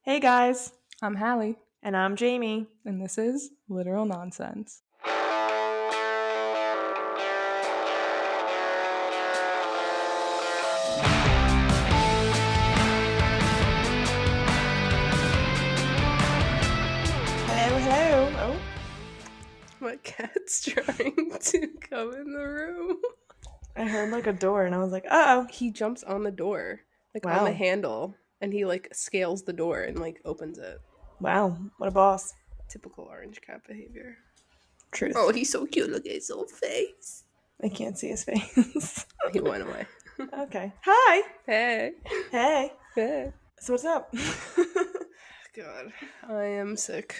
Hey guys, I'm Hallee, and I'm Jamie. and this is Literal Nonsense. Hello, hello. Oh, My cat's trying to come in the room. I heard like a door and I was like, uh-oh. He jumps on the door, on the Wow. handle, and he scales the door and opens it. Wow, what a boss. Typical orange cat behavior. Truth. Oh, he's so cute. Look at his little face. I can't see his face. He went away. Okay. Hi. Hey. Hey. Hey. So what's up? God, I am sick.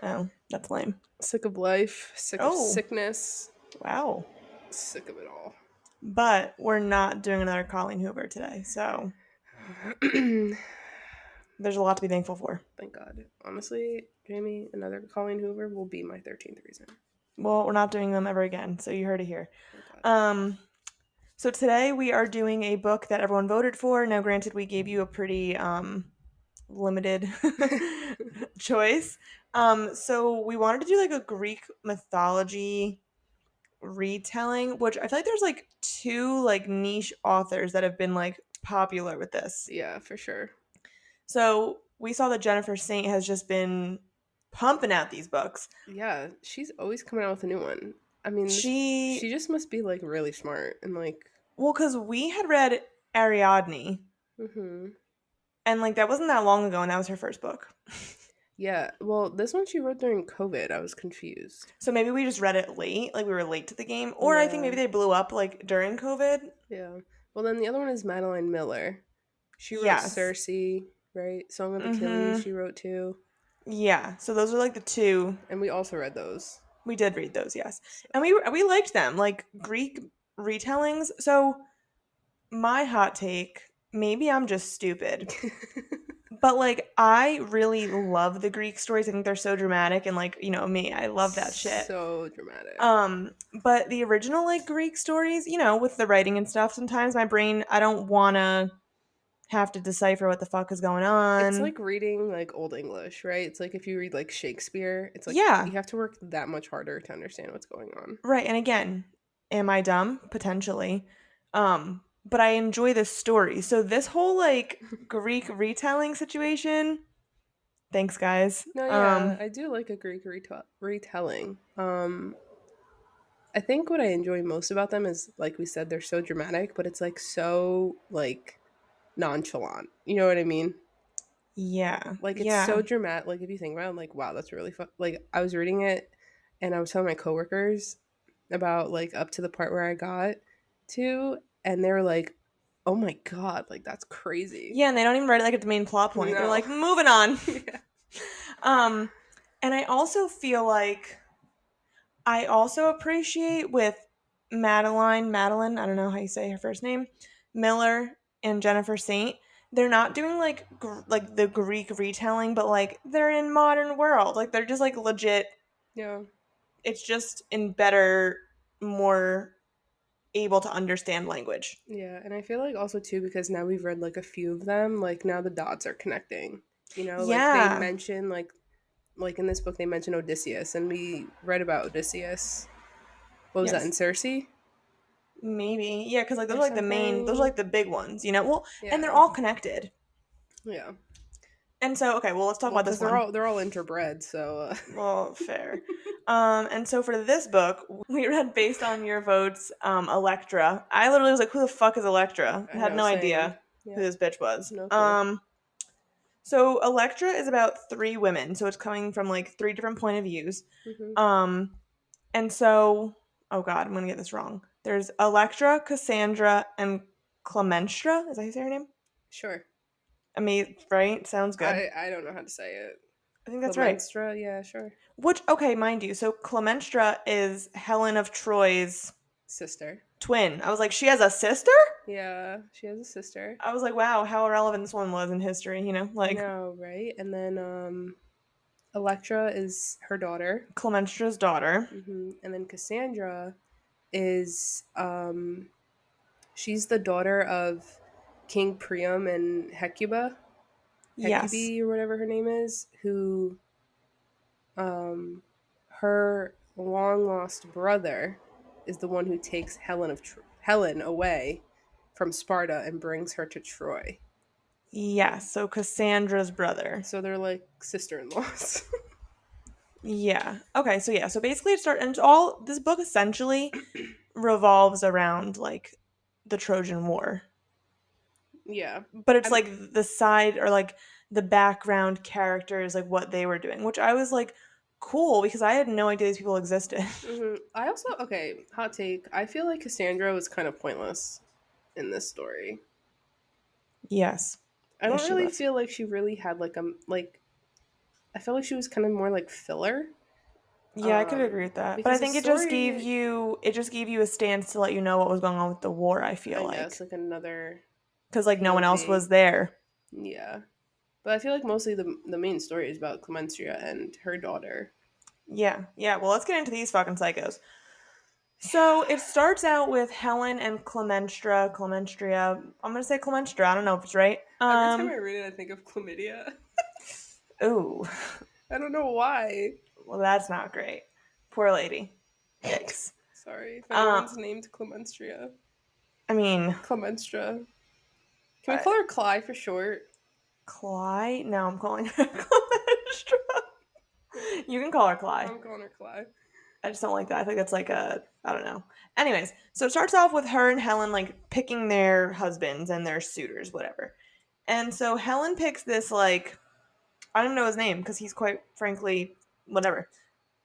Oh, that's lame. Sick of life, sick of Oh, sickness, wow. sick of it all. But we're not doing another Colleen Hoover today, so there's a lot to be thankful for. Thank God. Honestly, Jamie, another Colleen Hoover will be my 13th reason. Well, we're not doing them ever again, so you heard it here. Thank God. So today we are doing a book that everyone voted for. Now, granted, we gave you a pretty limited choice. So we wanted to do like a Greek mythology retelling, which I feel like there's like two like niche authors that have been like popular with this. Yeah, for sure. So we saw that Jennifer Saint has just been pumping out these books. Yeah, she's always coming out with a new one. I mean, she She, just must be really smart and well, because we had read Ariadne, Mhm. and like that wasn't that long ago, and that was her first book. Yeah, well, this one she wrote during COVID. I was confused. So maybe we just read it late, like we were late to the game, or I think Yeah. maybe they blew up like during COVID. Yeah. Well, then the other one is Madeline Miller. She wrote Yes. Circe, right? Song of Achilles, Mm-hmm. she wrote too. Yeah. So those are like the two. And we also read those. We did read those, yes, So. and we liked them, like Greek retellings. So my hot take, maybe I'm just stupid, but like I really love the Greek stories. I think they're so dramatic, and like me, I love that shit. So dramatic. But the original like Greek stories, with the writing and stuff, sometimes my brain, I don't want to have to decipher what the fuck is going It's on. like reading Old English, right? It's like if you read Shakespeare, it's like Yeah, you have to work that much harder to understand what's going on. right. And again, am I dumb? Potentially. But I enjoy this story. So this whole like Greek retelling situation, thanks guys. No, yeah, I do like a Greek retelling. I think what I enjoy most about them is like we said, they're so dramatic, but it's so nonchalant. You know what I mean? Yeah. It's so Yeah. dramatic. If you think about it, wow, that's really fun. I was reading it and I was telling my coworkers about up to the part where I got to, and they were like, "Oh my god, that's crazy." Yeah, and they don't even write it like at the main plot point. They're No. like, moving on. Yeah. um and I also feel like I also appreciate with Madeline, I don't know how you say her first name, Miller and Jennifer Saint. They're not doing like like the Greek retelling, but like they're in modern world. Like they're just like legit. Yeah. It's just in better, more able to understand language. Yeah, and I feel also too because now we've read a few of them, now the dots are connecting. They Yeah. mention in this book they mention Odysseus, and we read about Odysseus. What was that in Yes. Circe Maybe. Yeah, because like those or are like the main, those are something? like the big ones. Well, and they're Yeah, all connected. yeah. And so, okay, well, let's talk Well, about because this they're one. all interbred, so Well, fair. And so for this book, we read based on your votes, Elektra. I literally was like, who the fuck is Elektra? I I had know. no Same. idea who Yeah. this bitch was. No clue. So Elektra is about three women, so it's coming from like three different point of views. Hmm. Um, and so, oh god, I'm gonna get this wrong. There's Elektra, Cassandra, and Clemenstra. Is that how you say her name? Sure. I mean, right? Sounds good. I don't know how to say it. I think that's right. Clemenstra. Yeah, sure. Which, okay, mind you, so Clemenstra is Helen of Troy's Sister. twin. I was like, she has a sister? Yeah, she has a sister. I was like, wow, how irrelevant this one was in history, I like know, right? And then Elektra is her daughter. Clemenstra's daughter. And then Cassandra is she's the daughter of King Priam and Hecuba. Yes. Hecuba or whatever her name is, who um her long lost brother is the one who takes Helen away from Sparta and brings her to Troy. Yes. So Cassandra's brother. So they're like sister-in-laws. Yeah. Okay. So yeah. So basically, it starts, and all this book essentially revolves around like the Trojan War, Yeah. but it's I'm like the side or like the background characters, like what they were doing, which I was like, cool, because I had no idea these people existed. I also, okay, hot take. I feel like Cassandra was kind of pointless in this story. Yes. I Yes, don't she really was. feel like she really had like a like I feel like she was kind of more like filler. Yeah, I could agree with that. But I Because the think story, it just gave you a stance to let you know what was going on with the war, I feel I guess, like. like another Cuz like no one else POV. was there. Yeah. But I feel like mostly the main story is about Clementia and her daughter. Yeah. Yeah, well, let's get into these fucking psychos. So, it starts out with Helen and Clemenstria. I'm going to say Clemenstria. I don't know if it's right. Every time I read it, I think of chlamydia. Ooh. I don't know why. Well, that's not great. Poor lady. Yikes. Sorry if Uh, anyone's named Clemenstria. I mean, Clemenstra. Can we uh, call her Cly for short? Cly? No, I'm calling her Clemenstria. You can call her Cly. I'm calling her Cly. I just don't like that. I think that's like a, I don't know. Anyways, so it starts off with her and Helen like picking their husbands and their suitors, whatever. And so Helen picks this like, I don't know his name because he's quite frankly whatever.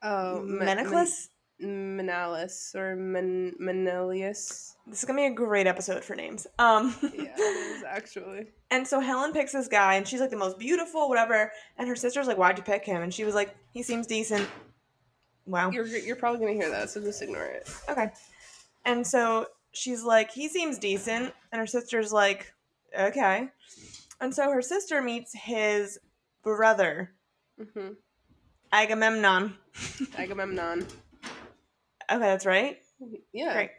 Oh, Meneclus. Menalis or Menelius. This is gonna be a great episode for names. Yeah, it is actually. And so Helen picks this guy, and she's like the most beautiful, whatever. And her sister's like, "Why'd you pick him?" And she was like, "He seems decent." Wow. You're probably gonna hear that, so just ignore it. Okay. And so she's like, "He seems decent," and her sister's like, "Okay." And so her sister meets his brother, Mm-hmm. Agamemnon. Agamemnon. Okay, that's right. Yeah. Great.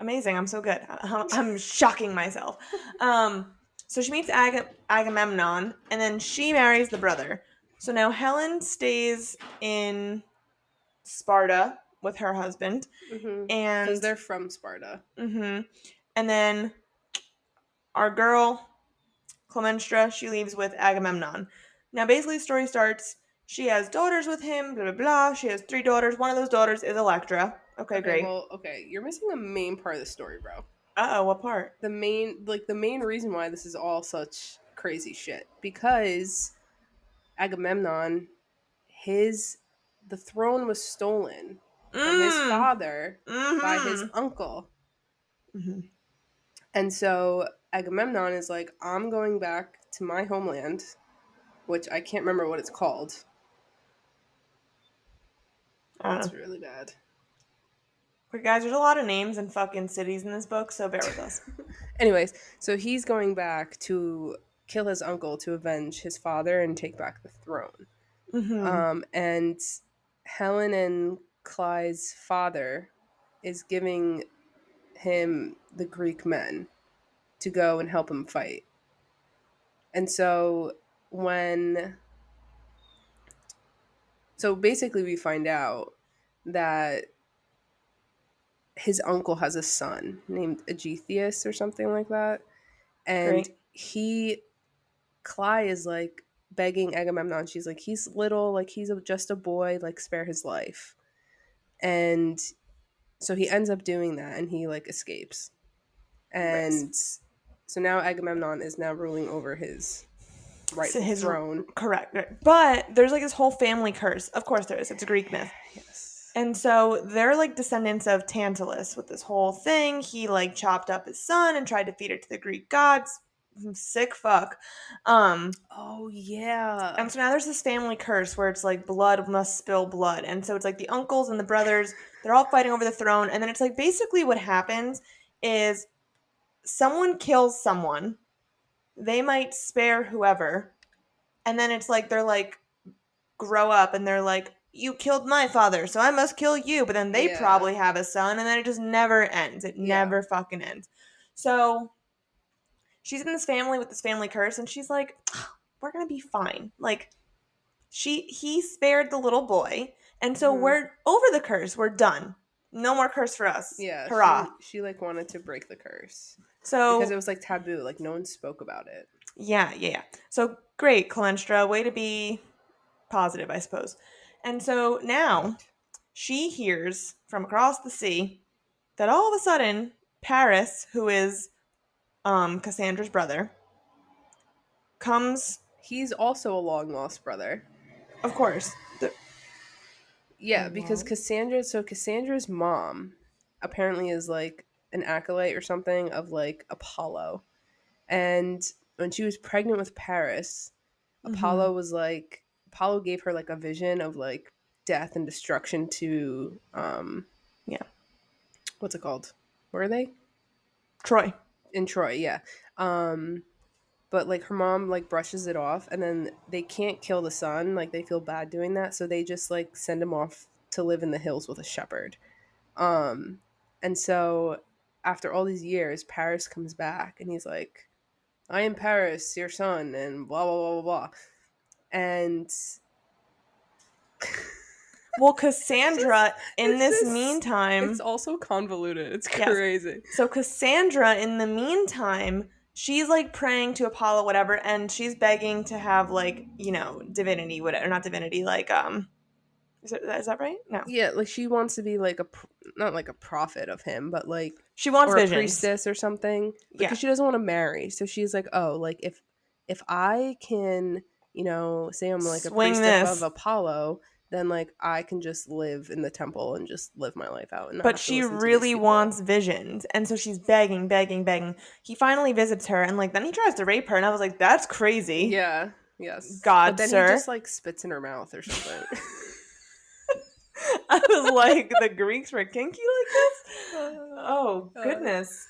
Amazing. I'm so good. I'm shocking myself. So she meets Agamemnon, and then she marries the brother. So now Helen stays in Sparta with her husband, Mm-hmm. Because and they're from Sparta. and then our girl Clemenstra, she leaves with Agamemnon. Now, basically, the story starts. She has daughters with him. Blah blah blah. She has 3 daughters. One of those daughters is Elektra. Okay, Okay, great. well, okay, you're missing a main part of the story, bro. Oh, what part? The main reason why this is all such crazy shit because Agamemnon, his the throne was stolen from his Mm. father by his Mm-hmm. uncle. Mm-hmm. And so Agamemnon is like, I'm going back to my homeland, which I can't remember what it's called. I don't That's know. really bad. Okay, guys, there's a lot of names and fucking cities in this book, so bear with us. Anyways, so he's going back to kill his uncle to avenge his father and take back the throne. Mm-hmm. And Helen and Clyde's father is giving him the Greek men to go and help him fight. And when so basically we find out that his uncle has a son named Aegetheus or something like that. And Great. Cly is like begging Agamemnon. She's like, he's little, like he's just a boy, like spare his life. And so he ends up doing that and he like escapes. Right. And so now Agamemnon is now ruling over his So rightful his throne. correct. Right. But there's like this whole family curse. Of course there is. It's a Greek myth. Yes. And so they're like descendants of Tantalus with this whole thing. He like chopped up his son and tried to feed it to the Greek gods. Sick fuck. Oh yeah. And so now there's this family curse where it's like blood must spill blood. And so it's like the uncles and the brothers, they're all fighting over the throne. And then it's like basically what happens is someone kills someone. They might spare whoever. And then it's like they're like grow up and they're like, you killed my father, so I must kill you. But then they Yeah. probably have a son, and then it just never ends. It Yeah. never fucking ends. So she's in this family with this family curse, and she's like, we're gonna be fine. Like he spared the little boy, and so Hmm. we're over the curse. We're done. No more curse for us. Yeah, Hurrah. she like wanted to break the curse because it So was like taboo, like no one spoke about it. yeah. So great, Calenstra, way to be positive, I suppose. And so now Right. she hears from across the sea that all of a sudden Paris, who is Cassandra's brother, comes. He's also a long lost brother. Of course, Yeah, because along. Cassandra's mom apparently is like an acolyte or something of like Apollo. And when she was pregnant with Paris, Mm-hmm. Apollo gave her like a vision of like death and destruction to Yeah, what's it called? Where are they? Troy. In Troy, yeah. Um but like her mom like brushes it off, and then they can't kill the son, like they feel bad doing that, so they just like send him off to live in the hills with a shepherd. Um, and so after all these years, Paris comes back and he's like, I am Paris, your son, and blah, blah, blah, blah, blah. And Well, just, Cassandra, in it's this just, it's meantime, also convoluted. It's yes. crazy. So Cassandra, in the meantime, she's like praying to Apollo, whatever, and she's begging to have like divinity, whatever, not divinity, like is that right? No, Yeah, like she wants to be like not like a prophet of him, but like, she wants or a visions. priestess or something, Yeah, because she doesn't want to marry. So she's like, oh, like if I can, say I'm like a swing priestess of this. Apollo, then like I can just live in the temple and just live my life out and not But have to she listen to these really people. wants visions, and so she's begging, begging, begging. He finally visits her, and like then he tries to rape her, and I was like, "That's crazy, Yeah, yes. But God, then he sir." just like spits in her mouth or something. I was like, the Greeks were kinky like this? Oh, God. goodness.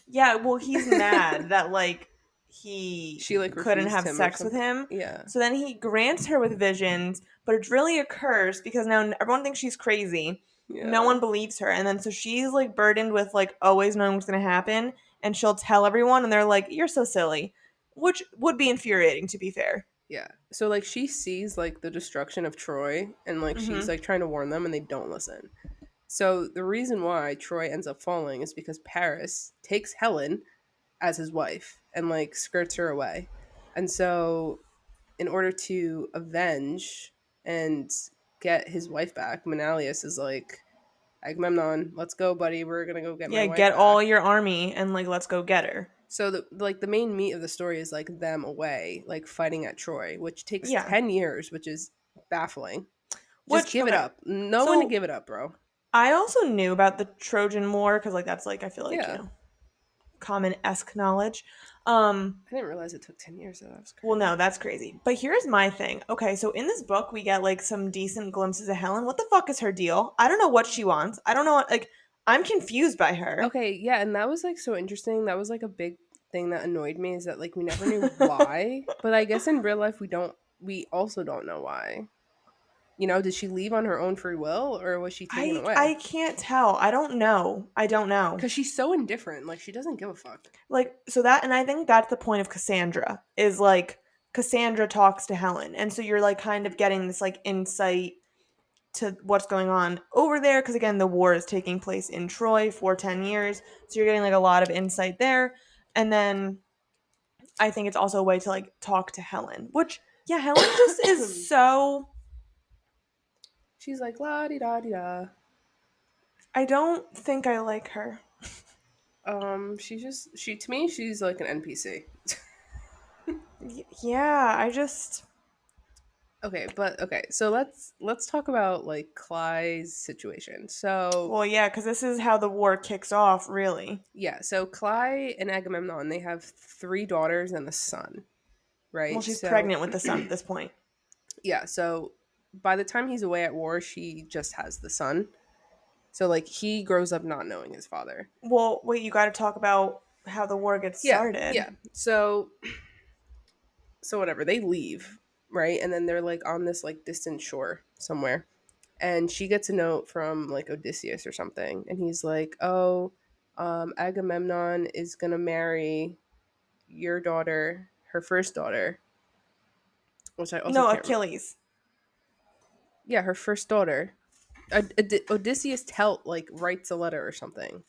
Yeah, well, he's mad that like he She like couldn't refused have him or sex with something. him. Yeah. So then he grants her with visions, but it's really a curse because now everyone thinks she's crazy. No Yeah. one believes her. And then so she's like burdened with like always knowing what's going to happen, and she'll tell everyone and they're like, "You're so silly." Which would be infuriating, to be fair. Yeah. So like she sees like the destruction of Troy, and like she's Mhm. like trying to warn them and they don't listen. So the reason why Troy ends up falling is because Paris takes Helen as his wife and like skirts her away. And so in order to avenge and get his wife back, Menalius is like, Agamemnon, let's go, buddy. We're gonna go get my Yeah, wife get all back. your army and like let's go get her. So the main meat of the story is like them away, like fighting at Troy, which takes Yeah. 10 years, which is baffling. Just Which give it okay. up. Know when to So give it up, bro. I also knew about the Trojan War because like that's like I feel like, Yeah. common esque knowledge. Um I didn't realize it took 10 years though. That was well crazy. no, that's crazy. But here's my thing. Okay, so in this book we get like some decent glimpses of Helen. What the fuck is her deal? I don't know what she wants. I don't know what like I'm confused by her. Okay, yeah, and that was like so interesting. That was like a big thing that annoyed me, is that like we never knew why. But I guess in real life we also don't know why. Did she leave on her own free will or was she taken I away? can't tell. I don't know. I don't know. Cuz she's so indifferent. Like she doesn't give a fuck. Like so that and I think that's the point of Cassandra is like Cassandra talks to Helen. And so you're like kind of getting this like insight to what's going on over there because again the war is taking place in Troy for 10 years. So you're getting like a lot of insight there. And then I think it's also a way to like talk to Helen, which yeah, Helen just is so She's like la di da di da. I don't think I like her. She to me she's like an NPC. Yeah, I just Okay, but okay, so let's talk about like Cly's situation. So well yeah, cuz this is how the war kicks off really. yeah, so Cly and Agamemnon, they have three daughters and a son, Well, right? she's So pregnant with the son at this point. yeah, so by the time he's away at war, she just has the son. So like he grows up not knowing his father. Well, wait, you got to talk about how the war gets Yeah, started. yeah. So whatever, they leave, right? And then they're like on this like distant shore somewhere. And she gets a note from like Odysseus or something, and he's like, "Oh, Agamemnon is gonna marry your daughter, her first daughter, which I also No, can't remember. Achilles. Yeah, her first daughter. Odysseus writes a letter or something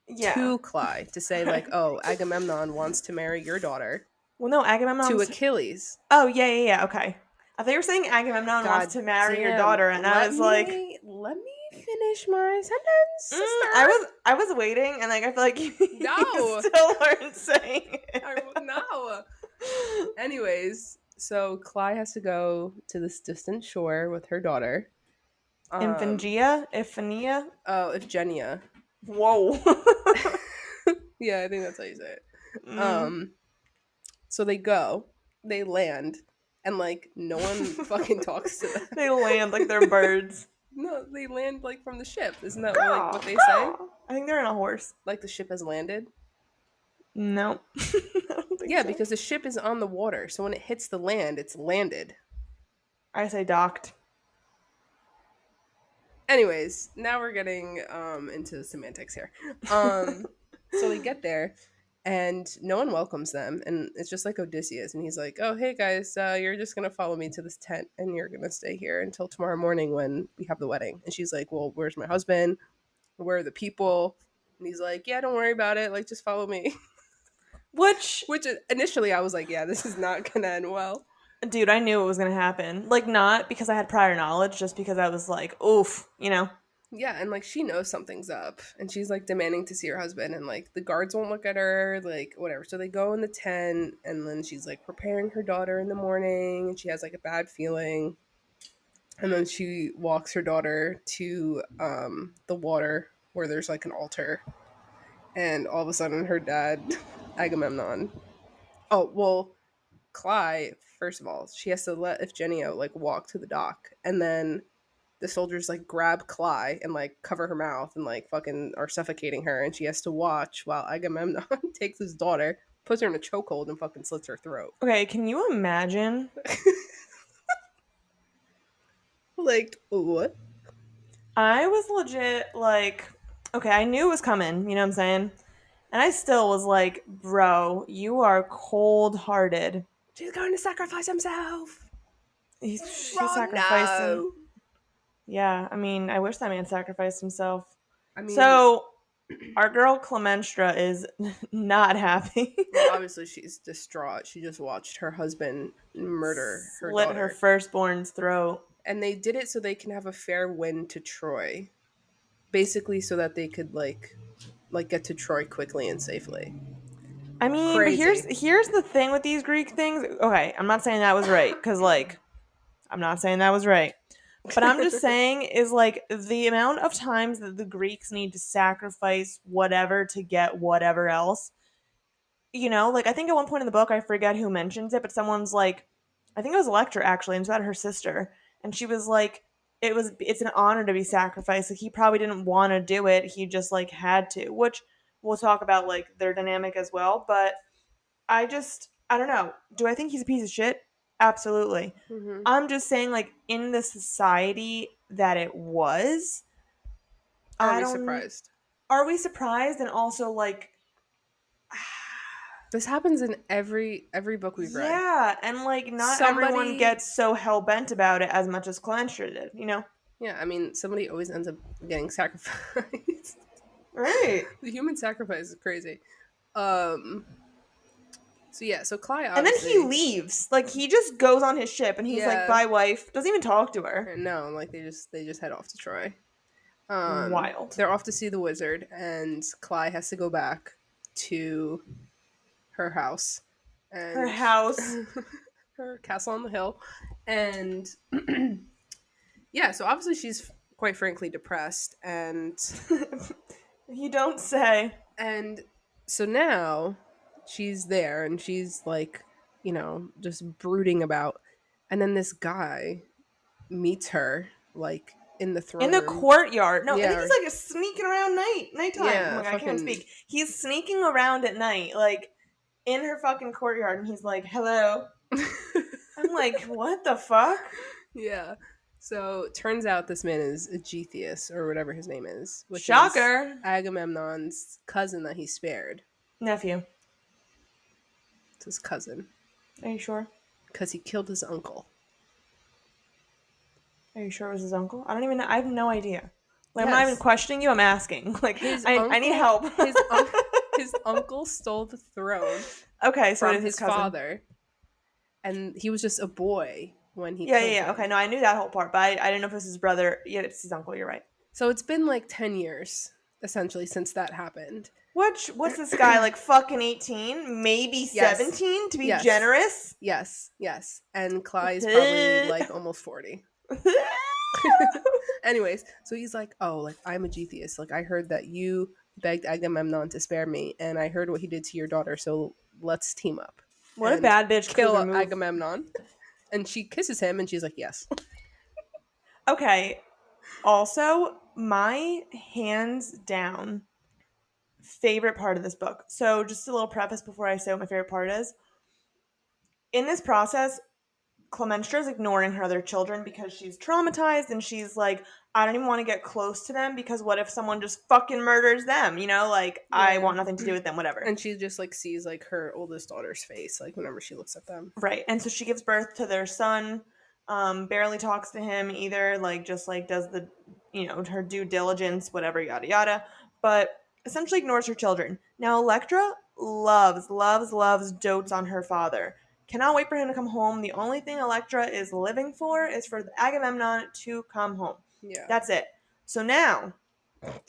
Yeah. to Cly to say like, "Oh, Agamemnon wants to marry your daughter Well, no, to Agamemnon's. Achilles." Oh, yeah, yeah, yeah. Okay. I thought you were saying Agamemnon wants God to marry your damn! daughter, and I was like, Let me finish my sentence, sister. I was waiting, and like I feel like you No, still weren't saying no. it. Anyways, so Cly has to go to this distant shore with her daughter. Um, Infangia, Iphania. oh, Iphigenia. Whoa. Yeah, I think that's how you say it. mm. Um, so they land, and like no one fucking talks to them. They land like they're birds. No, they land like from the ship. Isn't that like Caw, what they say? caw. I think they're in a horse. Like the ship has landed. No, I don't think Yeah, so. because the ship is on the water, so when it hits the land, it's landed. I say docked. Anyways, now we're getting into semantics here. So they get there and no one welcomes them, and it's just like Odysseus, and he's like, "Oh, hey guys, you're just gonna follow me to this tent and you're gonna stay here until tomorrow morning when we have the wedding." And she's like, "Well, where's my husband? Where are the people?" And he's like, "Yeah, don't worry about it, like just follow me." Which, Which initially I was like, "Yeah, this is not gonna end well." dude, I knew it was gonna happen. Like, not because I had prior knowledge, just because I was like, oof, you know? Yeah, and like she knows something's up, and she's like demanding to see her husband, and like the guards won't look at her, like whatever. So they go in the tent, and then she's like preparing her daughter in the morning, and she has like a bad feeling, and then she walks her daughter to the water where there's like an altar, and all of a sudden her dad, Agamemnon. Oh well, Cly. First of all, she has to let Iphigenia like walk to the dock, and then the soldiers like grab Cly and like cover her mouth and like fucking are suffocating her, and she has to watch while Agamemnon takes his daughter, puts her in a chokehold, and fucking slits her throat. Okay, can you imagine? Like what? I was legit like, okay, I knew it was coming, you know what I'm saying? And I still was like, bro, you are cold hearted. She's going to sacrifice himself. She Ron, sacrificed him. no. Yeah, I mean, I wish that man sacrificed himself. I mean, So, our girl Clemenstra is not happy. well, obviously she's distraught. She just watched her husband murder her Slit her daughter, firstborn's throat. and they did it so they can have a fair win to Troy, basically, so that they could like get to Troy quickly and safely. I mean, but Crazy. here's the thing with these Greek things. Okay, I'm not saying that was right cuz like I'm not saying that was right. But I'm just saying is like the amount of times that the Greeks need to sacrifice whatever to get whatever else. You know, like I think at one point in the book I forget who mentions it, but someone's like I think it was Elektra actually, and it's about her sister, and she was like it's an honor to be sacrificed. Like he probably didn't want to do it, he just like had to, which we'll talk about like their dynamic as well, but I don't know. Do I think he's a piece of shit? Absolutely. Hmm. I'm just saying like in the society that it was, Are I we don't surprised? are we surprised, and also like This happens in every book we've read. yeah, and like not everyone Somebody, gets so hell bent about it as much as Clancher did, you know? yeah, I mean, somebody always ends up getting sacrificed. Right. The human sacrifice is crazy. Um. So yeah, so Cly And then he obviously, leaves. Like he just goes on his ship and he's like, yeah, "Bye, wife." Doesn't even talk to her. no, like they just head off to Troy. Wild. They're off to see the wizard, and Cly has to go back to her house Her and house. her castle on the hill, and yeah, so obviously she's quite frankly depressed, You don't say. and so now she's there and she's like, just brooding about, and then this guy meets her like in the In throne the room. courtyard. No, I think Yeah, he's like sneaking around nighttime. Oh yeah, my god, I can't even fucking speak. He's sneaking around at night, like in her fucking courtyard, and he's like, "Hello." I'm like, "What the fuck?" yeah. So turns out this man is Aegetheus or whatever his name is, which is Shocker. Agamemnon's cousin that he spared. Nephew. It's his cousin. Are you sure? because he killed his uncle. Are you sure it was his uncle? I don't even know. I have no idea. Like, I'm not even Yes, questioning you. I'm asking. Like, his I need uncle, help. his uncle stole the throne Okay, so it from is his his cousin. father, and he was just a boy when he Yeah, yeah, killed yeah. Okay, him. no, I knew that whole part, but I didn't know if it was his brother. Yeah, it's his uncle. You're right. So it's been like 10 years essentially since that happened. What's this guy, like fucking 18? Maybe Yes. 17 to be Yes. generous? Yes. Yes. And Cly's probably like almost 40. Anyways, so he's like, "Oh, like I'm a Getheus. Like I heard that you begged Agamemnon to spare me, and I heard what he did to your daughter. So let's team up What a and bad bitch cougar kill move. Agamemnon." And she kisses him, and she's like, "Yes." Okay, also, my hands down favorite part of this book. So, just a little preface before I say what my favorite part is. In this process, Clemenstra is ignoring her other children because she's traumatized and she's like, I don't even want to get close to them because what if someone just fucking murders them? You know, like, I Yeah. want nothing to do with them, whatever. And she just like sees like her oldest daughter's face, like whenever she looks at them. Right. And so she gives birth to their son, barely talks to him either, like, just like does the, her due diligence, whatever, yada, yada, but essentially ignores her children. Now, Elektra loves, loves, loves, dotes on her father. Cannot wait for him to come home. The only thing Elektra is living for is for Agamemnon to come home. Yeah. That's it. So now,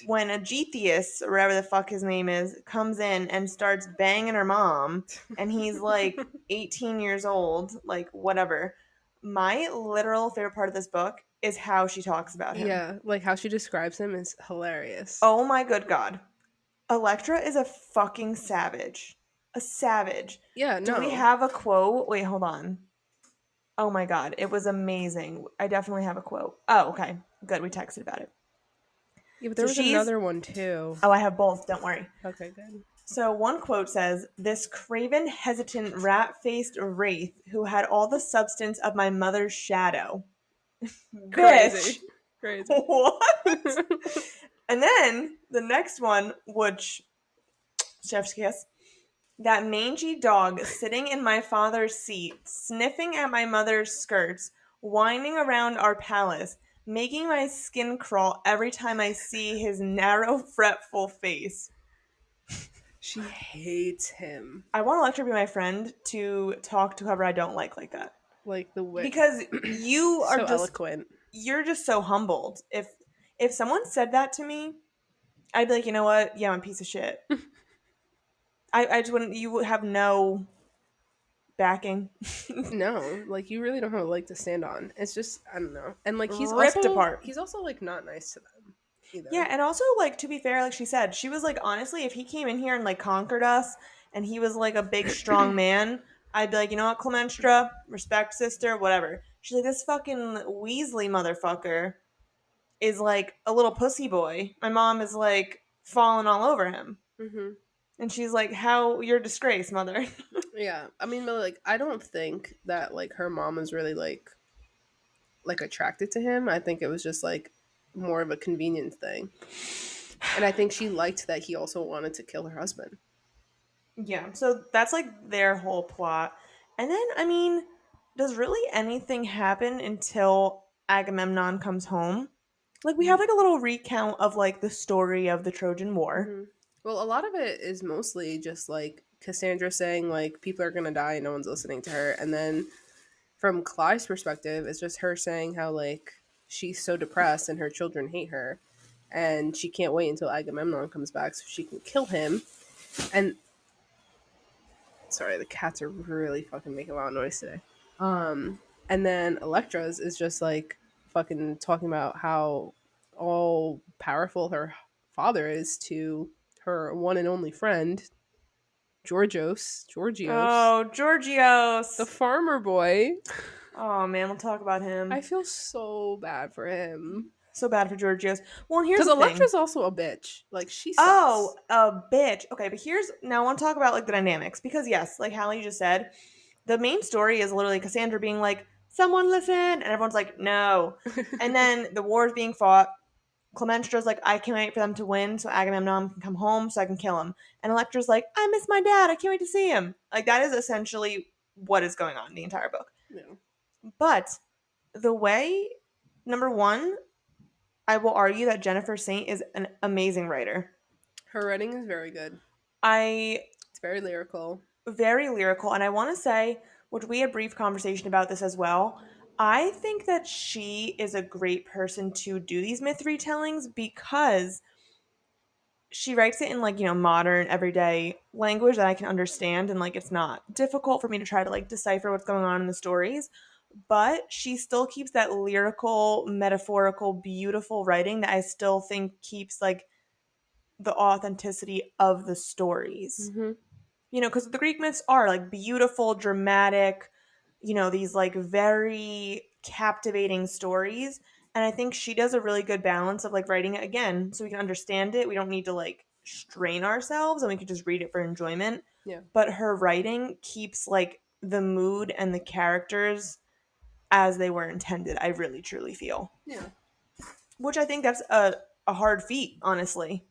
when a Getheus, or whatever the fuck his name is, comes in and starts banging her mom, and he's like 18 years old, like whatever, my literal favorite part of this book is how she talks about him. Yeah, like how she describes him is hilarious. Oh my good God. Elektra is a fucking savage. A savage. Yeah, Do we no. have a quote? Wait, hold on. Oh my God. It was amazing. I definitely have a quote. Oh, okay. Good. We texted about it. Yeah, but there So was she's. another one too. Oh, I have both. Don't worry. Okay, good. So one quote says, "This craven, hesitant, rat-faced wraith who had all the substance of my mother's shadow." Bitch! Crazy. Crazy. What? And then the next one, which, chef's kiss, that mangy dog sitting in my father's seat, sniffing at my mother's skirts, whining around our palace, making my skin crawl every time I see his narrow, fretful face. She hates him. I want Electra to be my friend to talk to whoever I don't like that. Like the way Because you are so just eloquent. you're just so humbled. If someone said that to me, I'd be like, you know what? Yeah, I'm a piece of shit. I just wouldn't. You would have no backing. No, like you really don't have a leg to stand on. It's just I don't know. And like Ripped apart. he's also like not nice to them Yeah, either. and also, like, to be fair, like she said, she was like, honestly, if he came in here and like conquered us, and he was like a big strong man, I'd be like, you know what, Clemenstra, respect, sister, whatever. She's like, this fucking Weasley motherfucker is like a little pussy boy. My mom is like falling all over him. Mhm. And she's like, how you're a disgrace, mother. Yeah. I mean, but like I don't think that like her mom was really like attracted to him. I think it was just like more of a convenience thing. And I think she liked that he also wanted to kill her husband. Yeah, so that's like their whole plot. And then, I mean, does really anything happen until Agamemnon comes home? Like, we have like a little recount of like the story of the Trojan War. Mm-hmm. Well, a lot of it is mostly just like Cassandra saying like people are gonna die and no one's listening to her, and then from Clive's perspective, it's just her saying how like she's so depressed and her children hate her, and she can't wait until Agamemnon comes back so she can kill him. And sorry, the cats are really fucking making a lot of noise today. And then Electra's is just like fucking talking about how all powerful her father is to her one and only friend, Georgios, Oh, the Georgios. farmer boy. Oh man, we'll talk about I him. feel so bad for him. So bad for Georgios. Well, and here's Because the thing. Electra's also a bitch. Like, she Oh, sucks. a bitch. Okay, but here's now I want to talk about like the dynamics because yes, like Hallie just said, the main story is literally Cassandra being like, "Someone listen," and everyone's like, "No," and then the war is being fought. Clemenstra's like, "I can't wait for them to win, so Agamemnon can come home, so I can kill him." And Electra's like, "I miss my dad. I can't wait to see him." Like that is essentially what is going on in the entire book. Yeah. But the way, number one, I will argue that Jennifer Saint is an amazing writer. Her writing is very good. I It's very lyrical. very lyrical, and I want to say, which we had a brief conversation about this as well. I think that she is a great person to do these myth retellings because she writes it in like, modern everyday language that I can understand, and like it's not difficult for me to try to like decipher what's going on in the stories, but she still keeps that lyrical, metaphorical, beautiful writing that I still think keeps like the authenticity of the stories. Hmm. Because the Greek myths are like beautiful, dramatic, these like very captivating stories. And I think she does a really good balance of like writing it again so we can understand it. We don't need to like strain ourselves and we can just read it for enjoyment. Yeah. But her writing keeps like the mood and the characters as they were intended, I really truly feel. Yeah. Which I think that's a hard feat, honestly.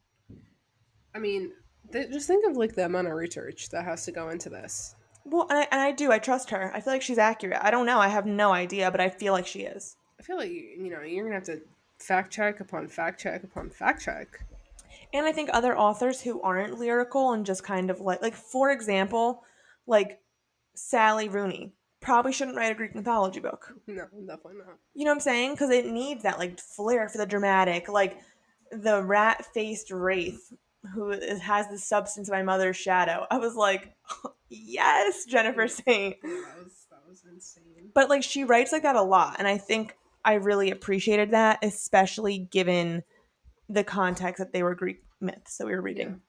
I mean, just think of like the amount of research that has to go into this. Well, and I do. I trust her. I feel like she's accurate. I don't know. I have no idea, but I feel like she is. I feel like you're gonna have to fact check upon fact check upon fact check. And I think other authors who aren't lyrical and just kind of like for example, like Sally Rooney probably shouldn't write a Greek mythology book. No, definitely not. You know what I'm saying? Because it needs that like flair for the dramatic, like the rat-faced wraith who has the substance of my mother's shadow. I was like, yes, Jennifer Yeah, Saint. yeah, that was insane. But like she writes like that a lot, and I think I really appreciated that, especially given the context that they were Greek myths that we were Yeah, reading.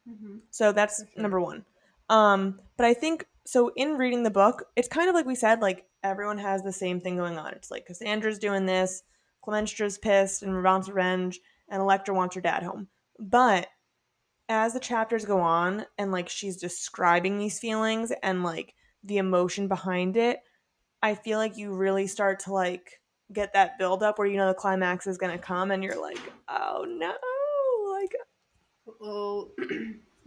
So that's for sure. number one. But I think so in reading the book, it's kind of like we said, like everyone has the same thing going on. It's like Cassandra's doing this, Clemenstra's pissed and wants revenge, and Elektra wants her dad home. But as the chapters go on and like she's describing these feelings and like the emotion behind it, I feel like you really start to like get that build up where the climax is gonna come and you're like, oh no, like Well,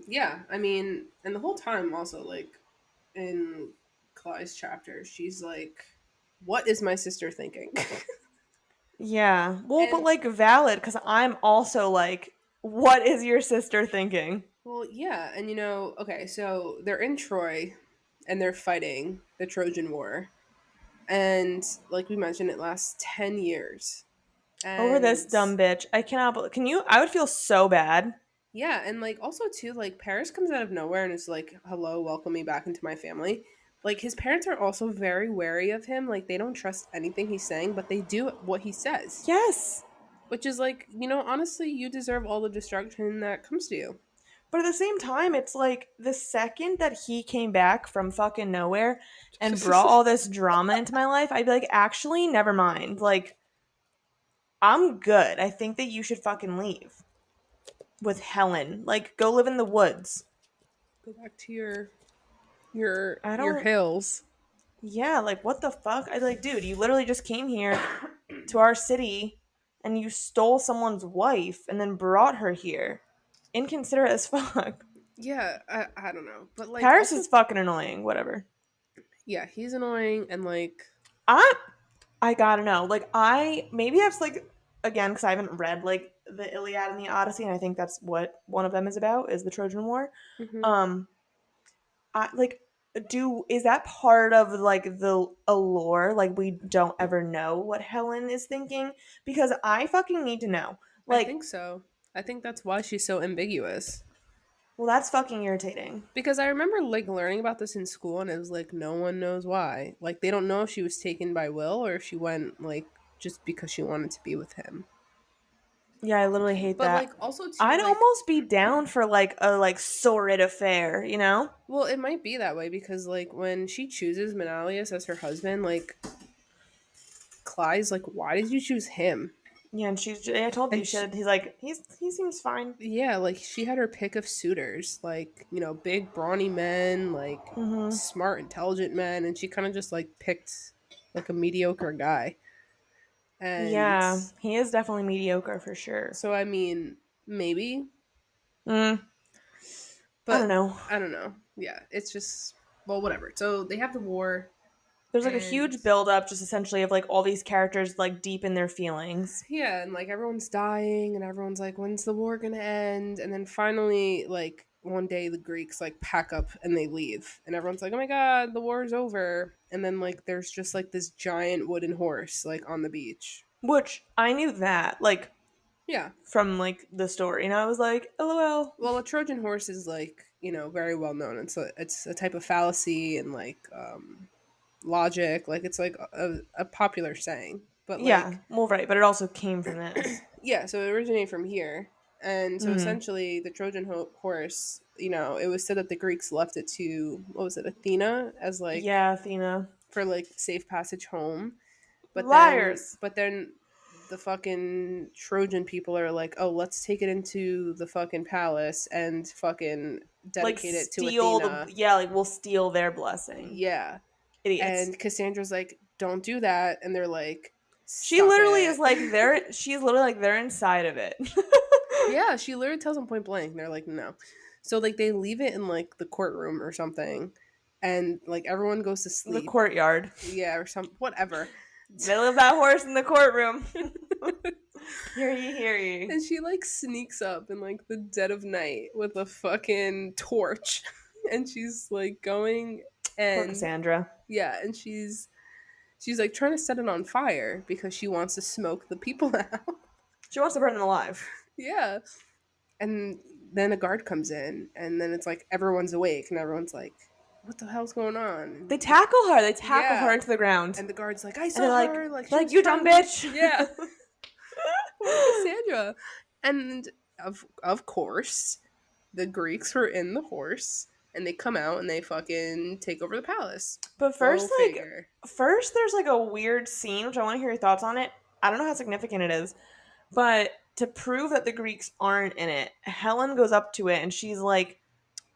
yeah. I mean, and the whole time also like in Clyde's chapter, she's like, "What is my sister thinking?" yeah. Well, but And like valid because I'm also like, what is your sister thinking? well, yeah, and okay, so they're in Troy, and they're fighting the Trojan War, and like we mentioned, it lasts 10 years, Over this and dumb bitch. I cannot can you I would feel so bad. yeah, and like also too, like Paris comes out of nowhere and is like, "Hello, welcome me back into my family." Like his parents are also very wary of him. Like they don't trust anything he's saying, but they do what he says, Yes. which is like, honestly, you deserve all the destruction that comes to you. But at the same time, it's like the second that he came back from fucking nowhere and brought all this drama into my life, I'd be like, actually, never mind. Like, I'm good. I think that you should fucking leave with Helen. Like, go live in the woods. Go back to your I your don't, hills. yeah, like, what the fuck? I'd be like, dude, you literally just came here to our city and you stole someone's wife and then brought her here. Inconsiderate as fuck. Yeah, I don't know, but like Paris also, is fucking annoying, whatever. yeah, he's annoying and like I I gotta know. Like I maybe that's like again because I haven't read like the Iliad and the Odyssey, and I think that's what one of them is about is the Trojan War. mhm. Um, I like do is that part of like the allure? Like we don't ever know what Helen is thinking because I fucking need to know. I Like, think so. I think that's why she's so ambiguous. well, that's fucking irritating. Because I remember like learning about this in school and it was like no one knows why. Like they don't know if she was taken by will or if she went like just because she wanted to be with him. Yeah, I literally hate But that. like also too I'd like almost be down for like a like sordid affair, you know? well it might be that way because like when she chooses Menalius as her husband, like Clyde's like, why did you choose him? Yeah, and I told you, And she he's like, he seems fine. yeah, like she had her pick of suitors, like, big brawny men, like Mm-hmm. smart, intelligent men, and she kind of just like picked like a mediocre guy. And Yeah, he is definitely mediocre for sure. so I mean, maybe, Mm, I don't but know. I don't know. Yeah, it's just well, whatever. So they have the war. There's like a And huge build up just essentially of like all these characters like deep in their feelings. yeah, and like everyone's dying, and everyone's like, when's the war gonna end? And then finally, like one day, the Greeks like pack up and they leave, and everyone's like, oh my god, the war's over. And then like there's just like this giant wooden horse like on the beach. Which I knew that, like Yeah. from like the story, and I was like, LOL. Well, a Trojan horse is like, very well known. It's a type of fallacy and like logic. Like it's like a popular saying. But Yeah, like, well, right, but it also came from this. yeah, so it originated from here. And so Mm-hmm. essentially, the Trojan horse, it was said that the Greeks left it to, what was it, Athena, as like Yeah, Athena. for like safe passage home. But then, Liars. but then the fucking Trojan people are like, oh, let's take it into the fucking palace and fucking Like dedicate it to steal Athena. the yeah, like we'll steal their blessing. Yeah. Idiots. And Cassandra's like, don't do that. And they're like, She stop literally is it. like she's literally like they're inside of it. Yeah, she literally tells them point blank. They're like, no. So like they leave it in like the courtroom or something, and like everyone goes to The sleep. courtyard. Yeah, or some whatever. They leave that horse in the courtroom. Hear ye, hear ye. And she like sneaks up in like the dead of night with a fucking torch, and she's like going Poor and Cassandra. yeah, and she's like trying to set it on fire because she wants to smoke the people out. She wants to burn them alive. Yeah. And then a guard comes in, and then it's like everyone's awake, and everyone's like, "What the hell's going on?" They And, tackle her. They tackle her yeah, into the ground. and the guard's like, "I And they're saw her, like she like, was you dumb trying to." bitch. Yeah, poor Cassandra. And of course, the Greeks were in the horse, and they come out and they fucking take over the palace. But Go first, figure. there's like a weird scene, which I want to hear your thoughts on it. I don't know how significant it is, but to prove that the Greeks aren't in it, Helen goes up to it and she's like,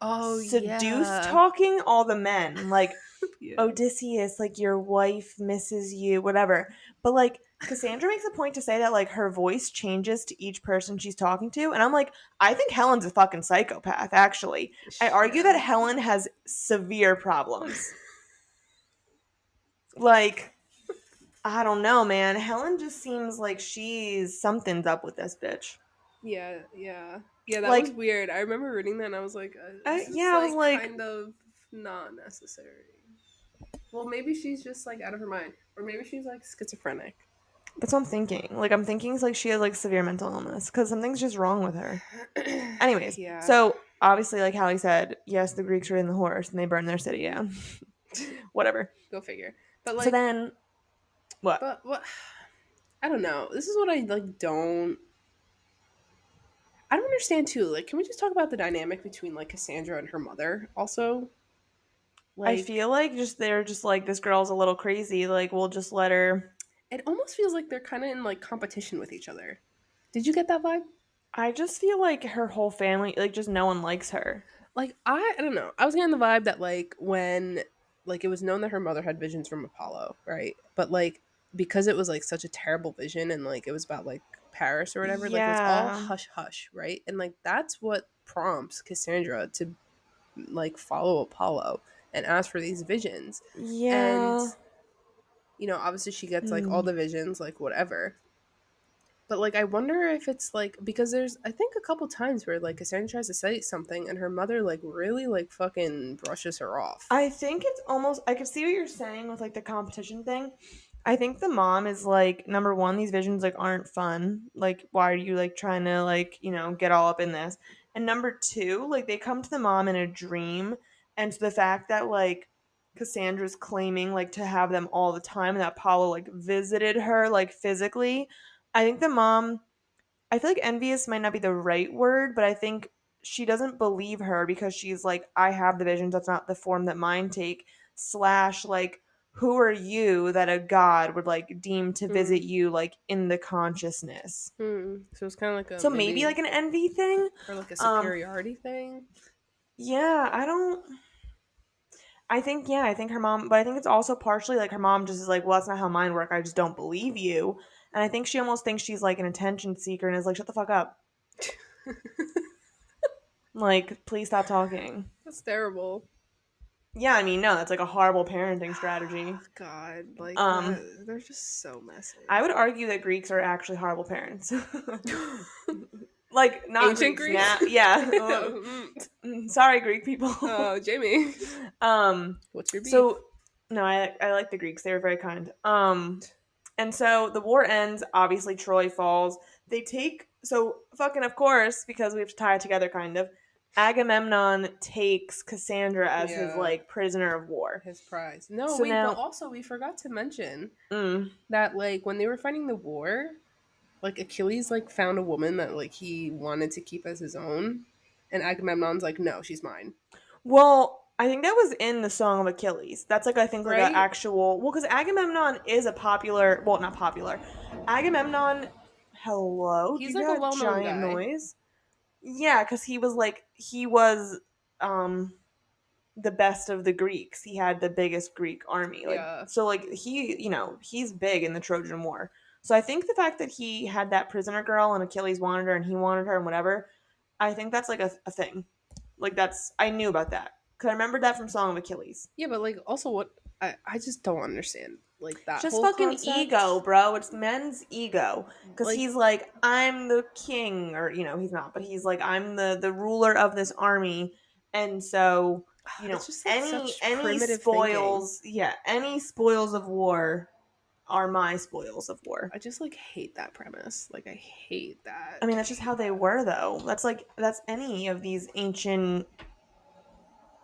Oh seduce yeah, talking all the men. Like, yeah. Odysseus, like, your wife misses you, whatever. But, like, Cassandra makes a point to say that, like, her voice changes to each person she's talking to. And I'm like, I think Helen's a fucking psychopath, actually. I argue that Yeah. Helen has severe problems. Like, I don't know, man. Helen just seems like something's up with this bitch. Yeah, yeah. Yeah, that was Like, weird. I remember reading that and I was like, this is yeah, I was like like, kind of not necessary. Well, maybe she's just like out of her mind. Or maybe she's like schizophrenic. that's what I'm thinking. Like, I'm thinking it's like she has like severe mental illness because something's just wrong with her. Anyways, Yeah. so obviously, like Hallie said, yes, the Greeks were in the horse and they burned their city down. Whatever. Go figure. But So like, then, what? but what? I don't know. This is what I like I don't understand too. Like, can we just talk about the dynamic between like Cassandra and her mother also? I Like, feel like they're just like, this girl's a little crazy. Like, we'll just let her. it almost feels like they're kind of in like competition with each other. Did you get that vibe? I just feel like her whole family, like, just no one likes her. Like I don't know. I was getting the vibe that like when like it was known that her mother had visions from Apollo, right? But like because it was like such a terrible vision and like it was about like Paris or whatever, like it was all Yeah. hush hush, right? And like that's what prompts Cassandra to like follow Apollo and ask for these visions. And Yeah. obviously she gets like all Hmm. the visions, like whatever. But like I wonder if it's like because there's I think a couple times where like Cassandra tries to say something and her mother like really like fucking brushes her off. I think it's almost, I can see what you're saying with like the competition thing. I think the mom is like, number one, these visions like aren't fun. Like, why are you like trying to like, get all up in this? And number two, like they come to the mom in a dream. And so the fact that like Cassandra's claiming like to have them all the time and that Apollo like visited her like physically, I think the mom, I feel like envious might not be the right word, but I think she doesn't believe her because she's like, I have the visions. That's not the form that mine take. Slash, like, who are you that a god would like deem to visit Hmm. you like in the consciousness? Hmm. So it's kind of like a So maybe maybe like an envy thing. or like a Um, superiority thing. yeah, I don't. I think her mom, but I think it's also partially like her mom just is like, well, that's not how mine work. I just don't believe you. And I think she almost thinks she's like an attention seeker and is like, shut the fuck up. Like, please stop talking. That's terrible. Yeah, I mean, no, that's like a horrible parenting strategy. God, like Um, that, they're just so messy. I would argue that Greeks are actually horrible parents. Like, not Ancient Greeks Greek. now. Yeah. Ugh. Sorry, Greek people. Oh, Jamie, um, what's your beef? so no, I like the Greeks. They were very kind. And so the war ends. Obviously, Troy falls. They take so fucking of course because we have to tie it together, kind of. Agamemnon takes Cassandra as his Yeah, like prisoner of war. his prize. No, So wait, but now, also we forgot to mention mm, that like when they were fighting the war, like Achilles like found a woman that like he wanted to keep as his own, and Agamemnon's like, no, she's mine, well, I think that was in the Song of Achilles. That's like I think like an right? actual well, because Agamemnon is a popular, well, not popular. Agamemnon, hello, do He's you like a hear that well-known giant guy, noise? Yeah, because he was um the best of the Greeks. He had the biggest Greek army. Like yeah. so like he, he's big in the Trojan War. So I think the fact that he had that prisoner girl and Achilles wanted her and he wanted her and whatever, I think that's like a thing. Like that's I knew about that. Cuz I remembered that from Song of Achilles. Yeah, but like also what I just don't understand like It's that just whole fucking ego, concept. bro. It's men's ego. Cuz Like he's like I'm the king or he's not, but he's like I'm the ruler of this army and so it's just like any such any primitive thinking. spoils, yeah, any spoils of war are my spoils of war. I just like hate that premise. Like I hate I that. mean, that's just how they were, though. That's any of these ancient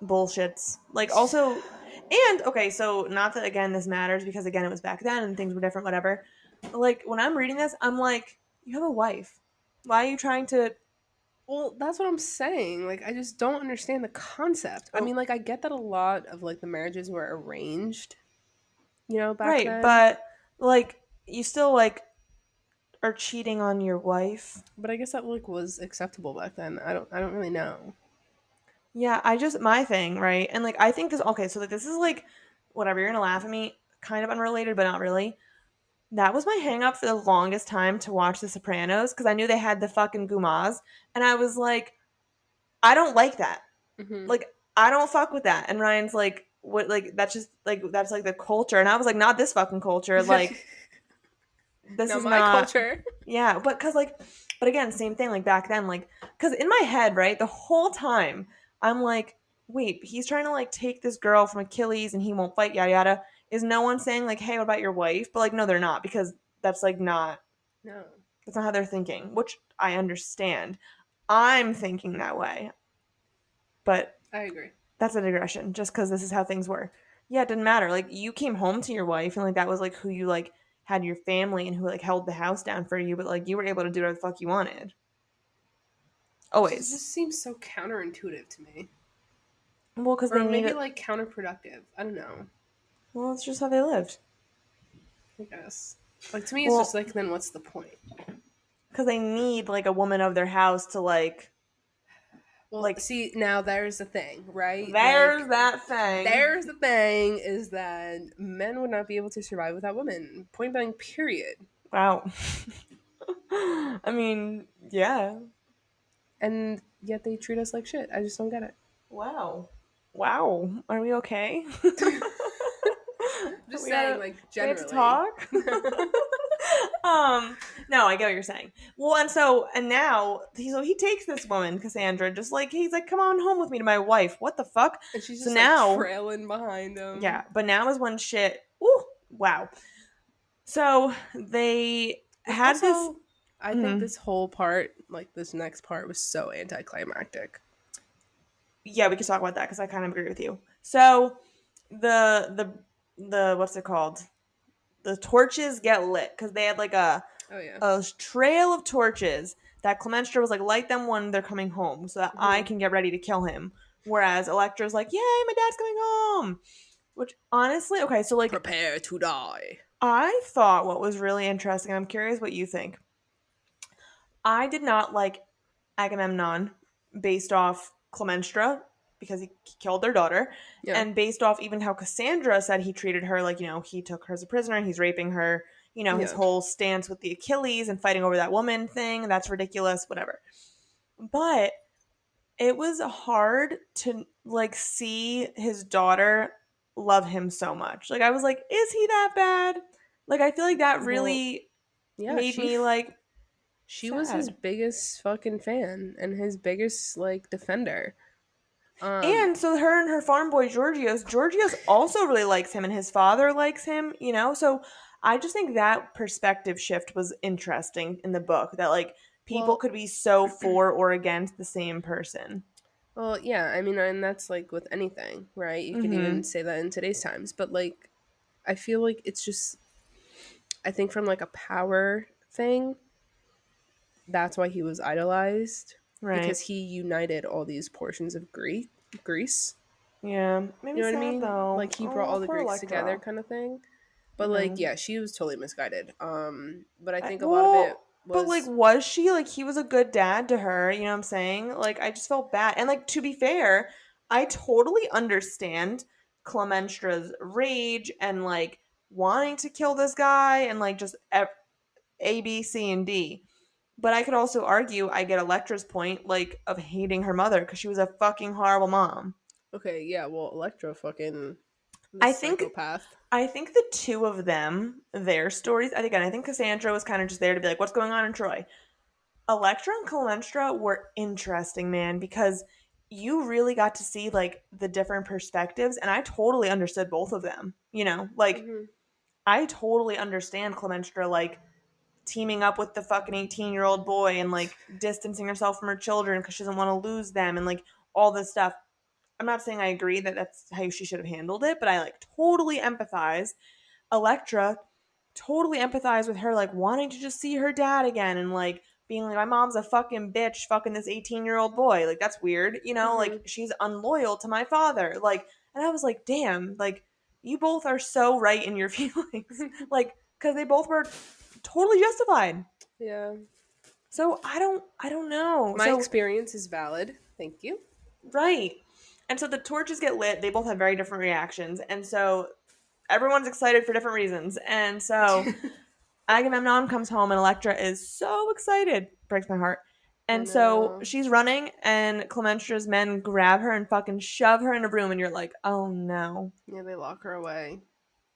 bullshits. Like, also, and okay, so not that again this matters because again it was back then and things were different, whatever. Like, when I'm reading this, I'm like, you have a wife. Why are you trying to? Well, that's what I'm saying. Like I just don't understand the concept. I Oh, mean, like I get that a lot of like the marriages were arranged, back right, then. but like, you still like are cheating on your wife. But I guess that like was acceptable back then. I don't really know. Yeah, I just my thing, right? And like I think this okay, so like this is like whatever, you're gonna laugh at me, kind of unrelated, but not really. That was my hang up for the longest time to watch The Sopranos because I knew they had the fucking gumas. And I was like, I don't like that. Hmm. Like, I don't fuck with that. And Ryan's like, what, like, that's just, like, that's like the culture. And I was like, not this fucking culture. Like, this Now is my not, culture. yeah. But because, like, but again, same thing, like back then, like, because in my head, right, the whole time, I'm like, wait, he's trying to, like, take this girl from Achilles and he won't fight, yada, yada. Is no one saying, like, hey, what about your wife? But, like, no, they're not because that's, like, not No, that's not how they're thinking, which I understand. I'm thinking that way, but I agree. that's a digression just because this is how things were. Yeah, it didn't matter. Like, you came home to your wife, and like that was like who you like had your family and who like held the house down for you, but like you were able to do whatever the fuck you wanted. It Always. just seems so counterintuitive to me. Well, because Or they need maybe it. like counterproductive. I don't know. Well, it's just how they lived. I guess. Like to me it's just Well, like then what's the point? because they need like a woman of their house to Well, like. see, now there's the thing, right? There's Like that thing. there's the thing is that men would not be able to survive without women. Point blank period. Wow. I mean, yeah. And yet they treat us like shit. I just don't get it. Wow. Wow. Are we okay? Just we saying, gotta like we have to generally. talk. No, I get what you're saying. Well, and now he takes this woman, Cassandra, just like he's like, come on home with me to my wife. What the fuck? And she's So just like now, trailing behind him. yeah, but now is when shit. Ooh, wow. So they Which had this. also, I think Mm, this whole part, like this next part, was so anticlimactic. yeah, we could talk about that because I kind of agree with you. So the what's it called? The torches get lit because they had like Oh yeah. a trail of torches that Clemenstra was like, light them when they're coming home so that I Hmm. can get ready to kill him. Whereas Elektra's like, yay, my dad's coming home. Which honestly, okay, so like Prepare to die. I thought what was really interesting, I'm curious what you think. I did not like Agamemnon based off Clemenstra because he killed their daughter, Yeah. and based off even how Cassandra said he treated her, like, he took her as a prisoner, he's raping her, his Yeah. whole stance with the Achilles and fighting over that woman thing, that's ridiculous, whatever. But it was hard to like see his daughter love him so much. Like I was like, is he that bad? Like I feel like that Well, really yeah, made me like she was his sad. biggest fucking fan and his biggest like defender. Um, And so her and her farm boy Georgios also really likes him and his father likes him, you know? So I just think that perspective shift was interesting in the book that like people well, could be so for or against the same person. well, yeah, I mean, and that's like with anything, right? You could even Mhm. say that in today's times, but like, I feel like it's just, I think from like a power thing, that's why he was idolized Right. because he united all these portions of Greece. Yeah. Made You me know what I sad mean? though. Like he brought Oh, all the poor Greeks together, Elektra. kind of thing. I But like, know. yeah, she was totally misguided. But I think a lot of it Well, but like, was was she like he was a good dad to her? You know what I'm saying? Like, I just felt bad. And like, to be fair, I totally understand Clemenstra's rage and like wanting to kill this guy and like just A, B, C, and D. But I could also argue I get Electra's point, like of hating her mother because she was a fucking horrible mom. okay. Yeah, well, Electra, fucking I this think psychopath. I think the two of them, their stories. I think Cassandra was kind of just there to be like, "What's going on in Troy?" Electra and Kalenstra were interesting, man, because you really got to see like the different perspectives, and I totally understood both of them. You know, like Hmm. I totally understand Clemenstra like teaming up with the fucking 18-year-old boy and like distancing herself from her children because she doesn't want to lose them and like all this stuff. I'm not saying I agree that that's how she should have handled it, but I like totally empathize. Electra totally empathize with her, like wanting to just see her dad again and like being like, my mom's a fucking bitch, fucking this 18-year-old boy. Like, that's weird, you know? Like, Hmm. she's unloyal to my father. Like, and I was like, damn, like, you both are so right in your feelings. Like, because they both were totally justified. Yeah. So I don't know. My So, experience is valid. Thank you. right. And so the torches get lit. They both have very different reactions. And so everyone's excited for different reasons. And so Agamemnon comes home and Elektra is so excited. Breaks my heart. I And so know. she's running and Clemenstra's men grab her and fucking shove her in a room and you're like, "Oh no." Yeah, they lock her away.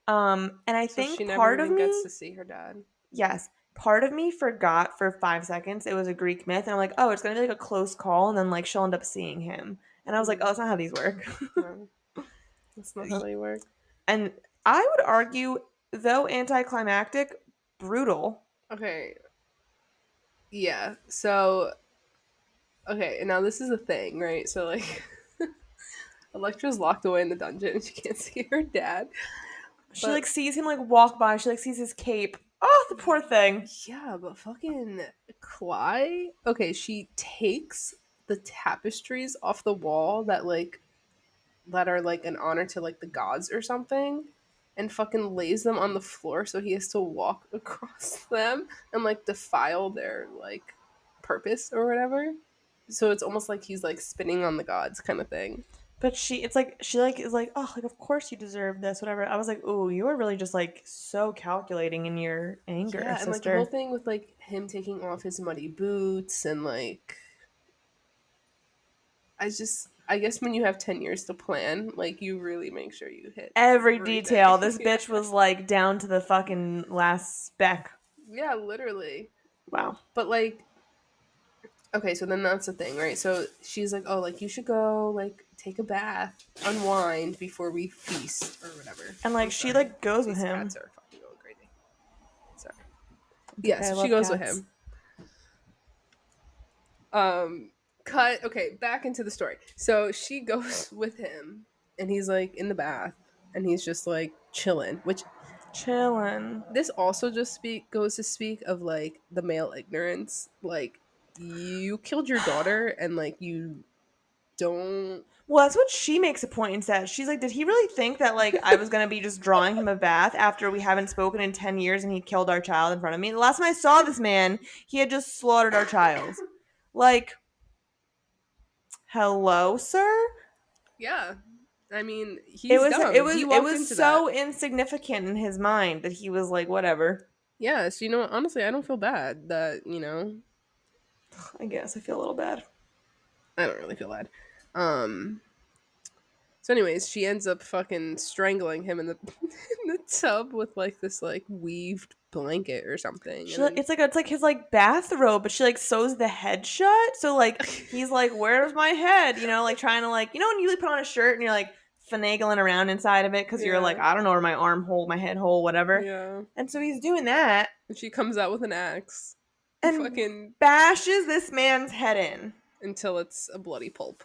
And I So she think never part of even gets me, to see her dad. yes, part of me forgot for 5 seconds it was a Greek myth and I'm like, "Oh, it's going to be like a close call and then like she'll end up seeing him." And I was like, "Oh, Mm, that's not how these work." no, that's not how they work. And I would argue though anticlimactic, brutal. Okay, yeah. So, okay, and now this is a thing, right? So, like, Electra's locked away in the dungeon and she can't see her dad. She like But, sees him like walk by. She like sees his cape. Oh, the poor thing. yeah, but fucking Cly. Okay, she takes the tapestries off the wall that are like an honor to like the gods or something and fucking lays them on the floor so he has to walk across them and like defile their like purpose or whatever. So it's almost like he's like spinning on the gods kind of thing. But it's like she like is like, oh, like of course you deserve this, whatever. I was like, ooh, you are really just like so calculating in your anger, Yeah, and like the whole sister. thing with like him taking off his muddy boots and like I guess when you have 10 years to plan, like you really make sure you hit Every everything. detail. This Yeah. bitch was like down to the fucking last speck. Yeah, literally. Wow. But like okay, so then that's the thing, right? So she's like, "Oh, like you should go, like take a bath, unwind before we feast or whatever." And like I'm she sorry, like goes with these cats him. are fucking going crazy. Sorry. It's Yeah, okay. I so she love goes with cats. him. Um, cut. Okay, back into the story. So she goes with him, and he's like in the bath, and he's just like chilling. Which Chillin'. this also just speak goes to speak of like the male ignorance. Like you killed your daughter, and like you don't. Well, that's what she makes a point and says. She's like, did he really think that like I was gonna be just drawing him a bath after we haven't spoken in 10 years and he killed our child in front of me? The last time I saw this man, he had just slaughtered our child. Like, hello, sir? Yeah. I mean, It he's was dumb. it He was it walked was into that. so insignificant in his mind that he was like, whatever. Yeah, so you know what? Honestly, I don't feel bad that, I guess I feel a little bad. I don't really feel bad. Um, so anyways, she ends up fucking strangling him in the in the tub with like this like weaved blanket or something, She and then it's like his like bathrobe, but she like sews the head shut. So like he's like, "Where's my head?" You know, like trying to like when you like, put on a shirt and you're like finagling around inside of it because you're like, yeah, I don't know where my armhole, my head hole, whatever. yeah. And so he's doing that And she comes out with an axe, and fucking bashes this man's head in. until it's a bloody pulp.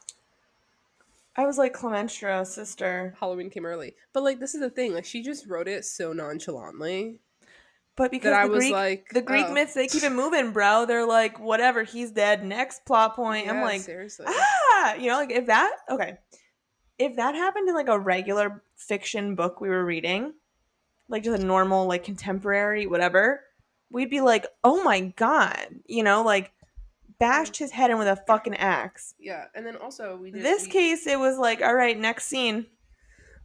I was like, Clementra, sister. Halloween came early, but like this is the thing, like she just wrote it so nonchalantly But that because I was like, the Greek oh, myths, they keep it moving, bro. They're like, whatever, he's dead. Next plot point. I'm yeah, like, seriously, like if that okay, if that happened in like a regular fiction book we were reading, like just a normal like contemporary whatever, we'd be like, oh my god, like yeah. bashed his head in with a fucking axe. Yeah, and then also This we case, it was like, all right, next scene.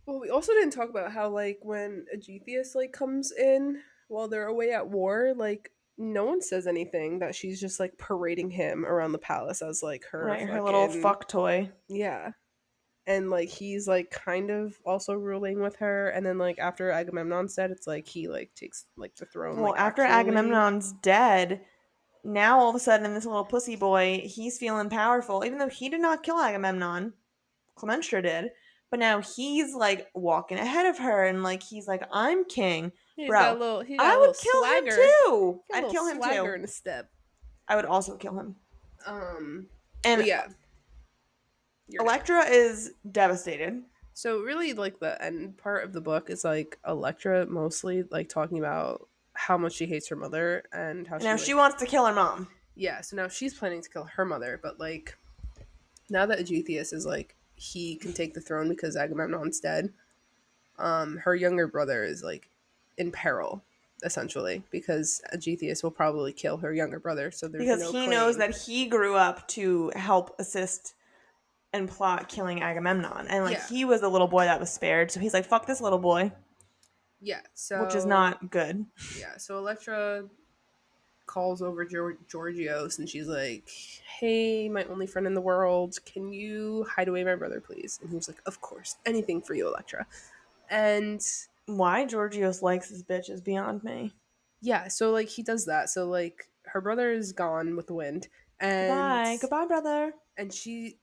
well, we also didn't talk about how like when Agethius like comes in while they're away at war, like no one says anything that she's just like parading him around the palace as like her Right, her little fucking fuck toy. yeah. And like he's like kind of also ruling with her, and then like after Agamemnon's dead, it's like he like takes like the throne Well, like after actually. Agamemnon's dead, now all of a sudden this little pussy boy, he's feeling powerful, even though he did not kill Agamemnon. Clementra did. But now he's like walking ahead of her and like he's like, I'm king. Bro, He got I a little would kill him swagger. too. Got a I'd little kill him swagger too. in a step. I would also kill him. Um but And yeah, you're next. Elektra is devastated. So really like the end part of the book is like Elektra mostly like talking about how much she hates her mother and how And she now she like wants to kill her mom. yeah, so now she's planning to kill her mother, but like now that Agethius is like he can take the throne because Agamemnon's dead, her younger brother is like in peril, essentially, because Agethius will probably kill her younger brother, so there's Because no he knows claim. that he grew up to help assist and plot killing Agamemnon. And like Yeah. he was the little boy that was spared. So he's like, fuck this little boy, Yeah. which is So not good. yeah, so Electra calls over Georgios and she's like, "Hey, my only friend in the world, can you hide away my brother, please?" And he was like, "Of course, anything for you, Electra." And Why Georgios likes this bitch is beyond me. yeah, so like he does that. So like her brother is gone with the wind, and Goodbye. Goodbye, brother. and she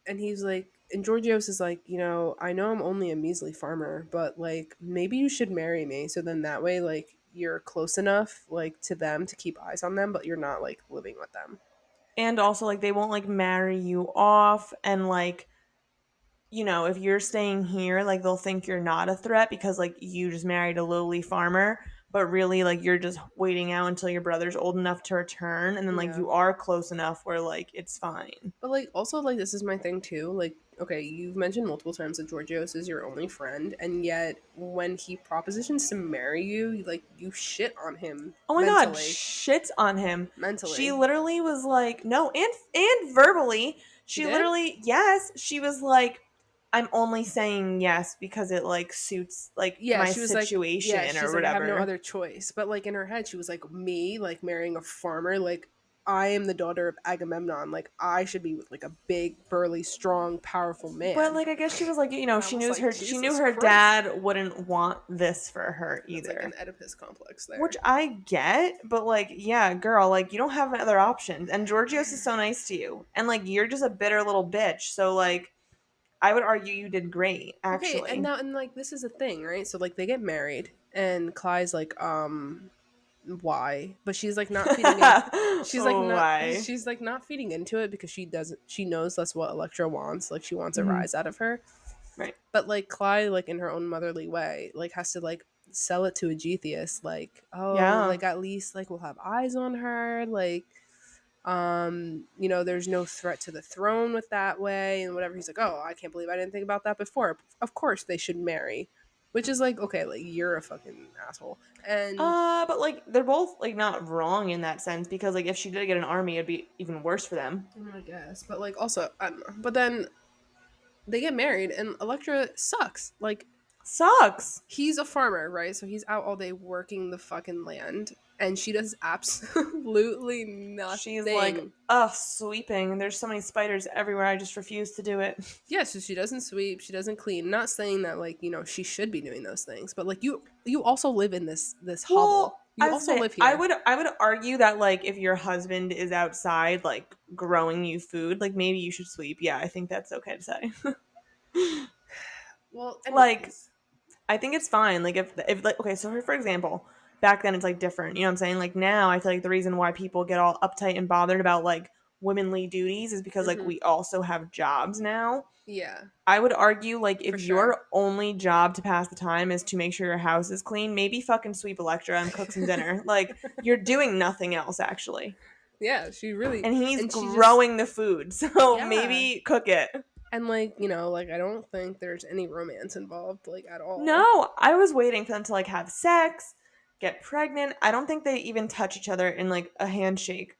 and he's like, and Georgios is like, I know I'm only a measly farmer, but like maybe you should marry me. So then that way, like you're close enough like to them to keep eyes on them, but you're not like living with them. And also, like, they won't like marry you off. And like, if you're staying here, like, they'll think you're not a threat because like you just married a lowly farmer. But really, like, you're just waiting out until your brother's old enough to return. And then, like, Yeah. you are close enough where, like, it's fine. But like also like this is my thing too. Like, okay, you've mentioned multiple times that Georgios is your only friend, and yet when he propositions to marry you, like you shit on him Oh my god, mentally. shits on him. She Mentally. literally was like, no, and verbally, She she did? literally, yes, she was like, I'm only saying yes because it like suits like Yeah, my she was like, yeah, situation or she's like, I have no whatever. other choice. But like in her head, she was like, me, like marrying a farmer, like I am the daughter of Agamemnon. Like I should be with like a big, burly, strong, powerful But man. like I guess she was like, And I she was knew like, she knew Jesus her Christ. dad wouldn't want this for her That's like an either. Oedipus complex Which there. I get, but like, yeah, girl, like you don't have other options. And Georgios is so nice to you. And like you're just a bitter little bitch. So like I would argue you did great, Okay, and actually. now and like this is a thing, right? So like they get married and Cly's like, why? But she's like not feeding in Oh, why? she's like not feeding into it because she knows that's what Electra wants. Like she wants a Hmm. rise out of her. Right. But like Cly, like in her own motherly way, like has to like sell it to Agethius, like, oh, Yeah. like at least like we'll have eyes on her, like there's no threat to the throne with that way and whatever. He's like, oh, I can't believe I didn't think about that before. Of course they should marry. Which is like, okay, like you're a fucking asshole. And But like they're both like not wrong in that sense because like if she did get an army, it'd be even worse for them. I guess, but like also, I don't know. But then they get married and Electra sucks. Like Sucks. he's a farmer, right? So he's out all day working the fucking land. and she does absolutely She's like, nothing. ugh, sweeping. There's so many spiders everywhere. I just refuse to do it. Yeah, so she doesn't sweep, she doesn't clean. Not saying that like, she should be doing those things, but like you also live in this hovel. Well, You I was also gonna say, live I here. would I would argue that like if your husband is outside like growing you food, like maybe you should sweep. Yeah, I think that's okay to say. Well, Like anyways. I think it's fine. Like if like okay, so for example, back then it's like different. You know what I'm saying? Like now I feel like the reason why people get all uptight and bothered about like womanly duties is because like Mhm. we also have jobs now. Yeah, I would argue like for if sure. your only job to pass the time is to make sure your house is clean, maybe fucking sweep Elektra and cook some dinner. Like you're doing nothing else actually. Yeah, she really, And he's and she just, growing the food. So yeah. maybe cook it. And like, like I don't think there's any romance involved like at all. No, I was waiting for them to like have sex, get pregnant. I don't think they even touch each other in like a handshake.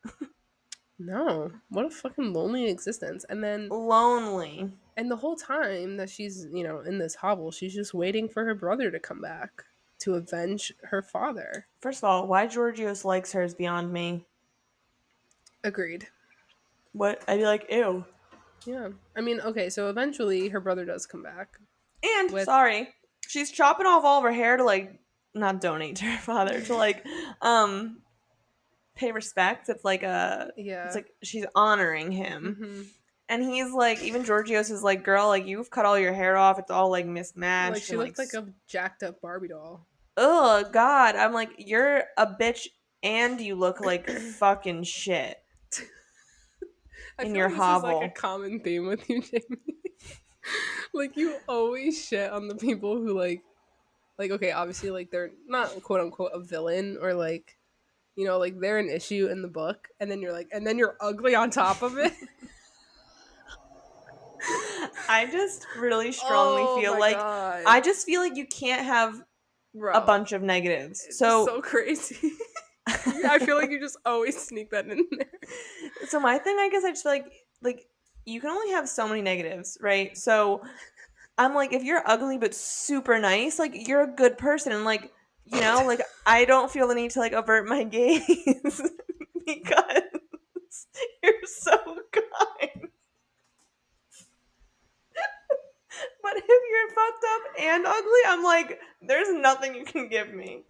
No. What a fucking lonely existence. Lonely. And the whole time that she's, in this hovel, she's just waiting for her brother to come back to avenge her father. First of all, why Georgios likes her is beyond me. Agreed. What? I'd be like, ew. Yeah. I mean, okay, so eventually her brother does come back And with sorry, she's chopping off all of her hair to like not donate to her father to like um pay respect. It's yeah. like she's honoring him. Mhm. And he's like, even Georgios is like, girl, like you've cut all your hair off. It's all like Like mismatched she and like, looked like a jacked up Barbie doll. oh God. I'm like, you're a bitch and you look like fucking shit I in feel your like this is like a hovel. common theme with you, Jamie. Like you always shit on the people who like okay, obviously like they're not quote unquote a villain or like like they're an issue in the book and then you're like and then you're ugly on top of it. I just really strongly Oh feel my like god. I just feel like you can't have a Bro, bunch of negatives. it's just So so crazy. I feel like you just always sneak that in there. so my thing I guess I just feel like you can only have so many negatives, right? So I'm like, if you're ugly but super nice, like you're a good person, and like like I don't feel the need to like avert my gaze because you're so kind. But if you're fucked up and ugly, I'm like, there's nothing you can give me.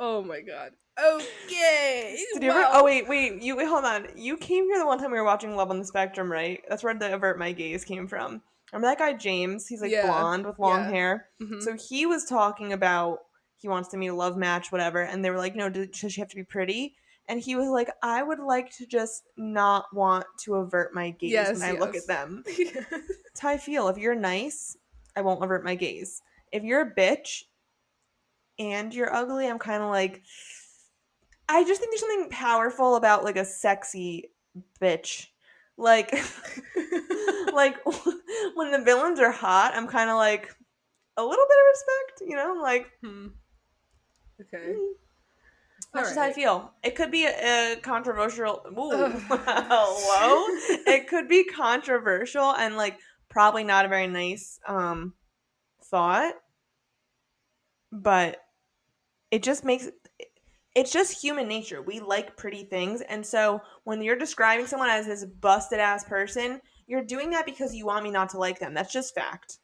Oh my god. Okay. Did you ever? Oh Well. wait, you wait, hold on. You came here the one time we were watching Love on the Spectrum, right? That's where the avert my gaze came from. Remember that guy James? He's like Yeah. blonde with long Yeah. hair. Mhm. So he was talking about he wants to meet a love match, whatever, and they were like, does she have to be pretty? And he was like, I would like to just not want to avert my gaze when Yes, I look at yes. them. That's how I feel. If you're nice, I won't avert my gaze. If you're a bitch and you're ugly, I'm kind of like, I just think there's something powerful about like a sexy bitch. Like like when the villains are hot, I'm kind of like a little bit of respect, like Hmm. Okay. mm, All that's just how I right. feel. It could be a controversial. Ooh, Ugh. hello. It could be controversial and like probably not a very nice thought, but it just makes it's just human nature. We like pretty things. And so when you're describing someone as this busted ass person, you're doing that because you want me not to like them. That's just fact.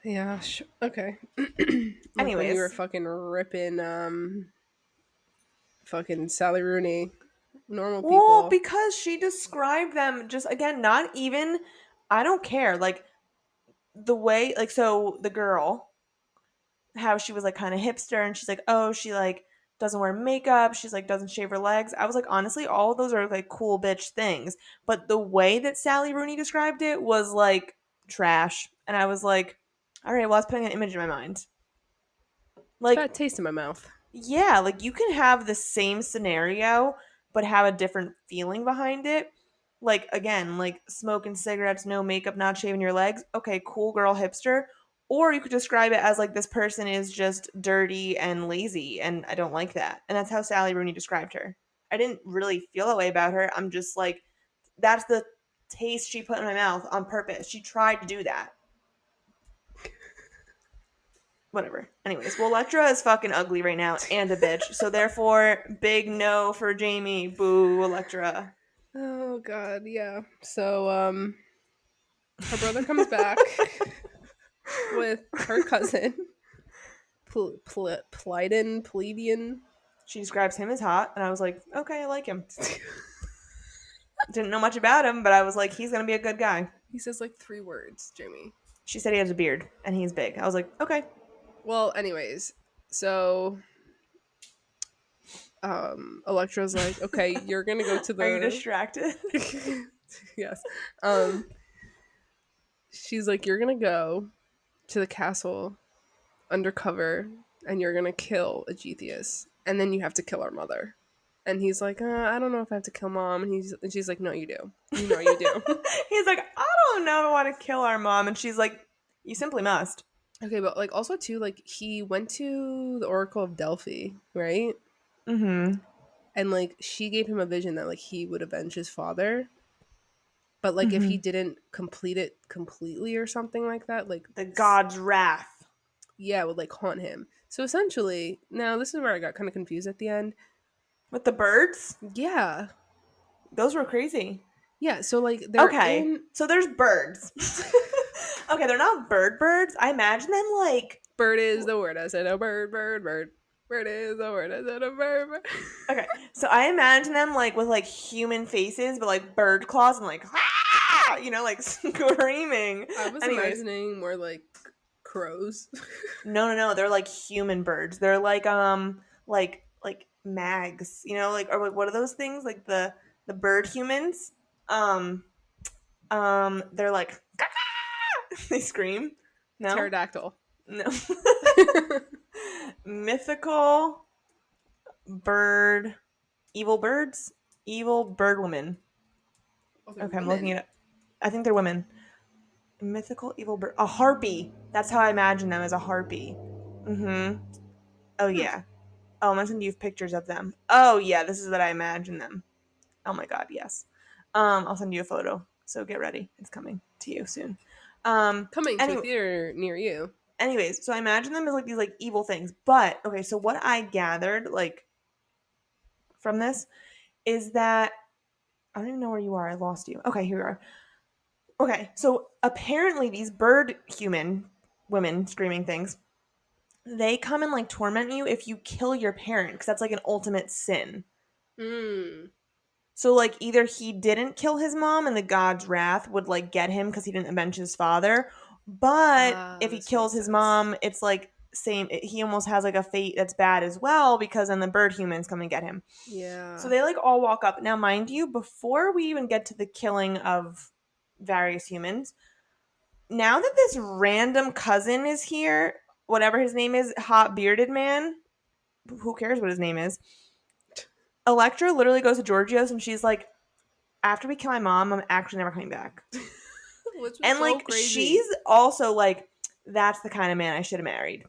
Yeah. Okay. Like when you were Anyways, fucking ripping fucking Sally Rooney, normal well, people. because she described them just again, not even, I don't care. Like the way, like, so the girl, how she was like kind of hipster and she's like, oh, she like doesn't wear makeup, she's like doesn't shave her legs. I was like, honestly, all of those are like cool bitch things. But the way that Sally Rooney described it was like trash. And I was like, all right, well, I was putting an image in my mind. It's a Like, bad taste in my mouth. yeah, like you can have the same scenario but have a different feeling behind it. Like again, like smoking cigarettes, no makeup, not shaving your legs. Okay, cool girl hipster. Or you could describe it as like this person is just dirty and lazy and I don't like that. And that's how Sally Rooney described her. I didn't really feel that way about her. I'm just like that's the taste she put in my mouth on purpose. She tried to do that. Whatever. Anyways, well, Elektra is fucking ugly right now and a bitch. So therefore, big no for Jamie. Boo, Elektra. Oh god, yeah. So her brother comes back with her cousin, Pledian. She describes him as hot, and I was like, okay, I like him. Didn't know much about him, but I was like, he's gonna be a good guy. He says like 3 words, Jamie. She said he has a beard and he's big. I was like, okay. Well, anyways, so Electra's like, okay, you're gonna go to Are you the distracted? yes. Um she's like, you're gonna go to the castle undercover and you're gonna kill Aegetheus. And then you have to kill our mother. And he's like, I don't know if I have to kill mom. And she's like, no, you do. You know you do. He's like, I don't know if I want to kill our mom. And she's like, you simply must. Okay, but like also too, like he went to the Oracle of Delphi, right? Mm-hmm. And like she gave him a vision that like he would avenge his father. But like if he Mm-hmm. didn't complete it completely or something like that, like The god's wrath. yeah, it would like haunt him. So essentially, now this is where I got kind of confused at the end. With the birds? Yeah. Those were crazy. Yeah, so like they're Okay, in so there's birds. Okay, they're not birds. I imagine them like. bird is the word. I said a bird, bird, bird. Bird is the word. I said a bird, bird. Okay, so I imagine them like with like human faces, but like bird claws and like, ah! Like screaming. I was Anyways, imagining more like crows. no, they're like human birds. They're like mags, like or like what are those things? Like the bird humans. Um, they're like they scream. No, Pterodactyl. no. Mythical bird, evil birds, evil bird women. Oh, they're Okay, I'm looking women. at it. I think they're women. Mythical evil bird, a harpy. That's how I imagine them, as a harpy. Mm-hmm. Oh Hmm. yeah. Oh, I'm gonna send you pictures of them. Oh yeah, this is what I imagine them. Oh my god, yes. I'll send you a photo. So get ready. It's coming to you soon. Um, Coming to a anyway, theater near you. anyways, so I imagine them as like these like evil things. But okay, so what I gathered like from this is that I don't even know where you are. I lost you. Okay, here you are. Okay, so apparently these bird human women screaming things, they come and like torment you if you kill your parent because that's like an ultimate sin. Hmm. So like either he didn't kill his mom and the god's wrath would like get him because he didn't avenge his father, but Ah, if he this kills makes his sense. mom, it's like same. He almost has like a fate that's bad as well because then the bird humans come and get him. So Yeah. they like all walk up. Now, mind you, before we even get to the killing of various humans, now that this random cousin is here, whatever his name is, hot bearded man, who cares what his name is? Elektra literally goes to Georgios and she's like, after we kill my mom, I'm actually never coming back. Which was And so like, crazy. she's also like, that's the kind of man I should have married.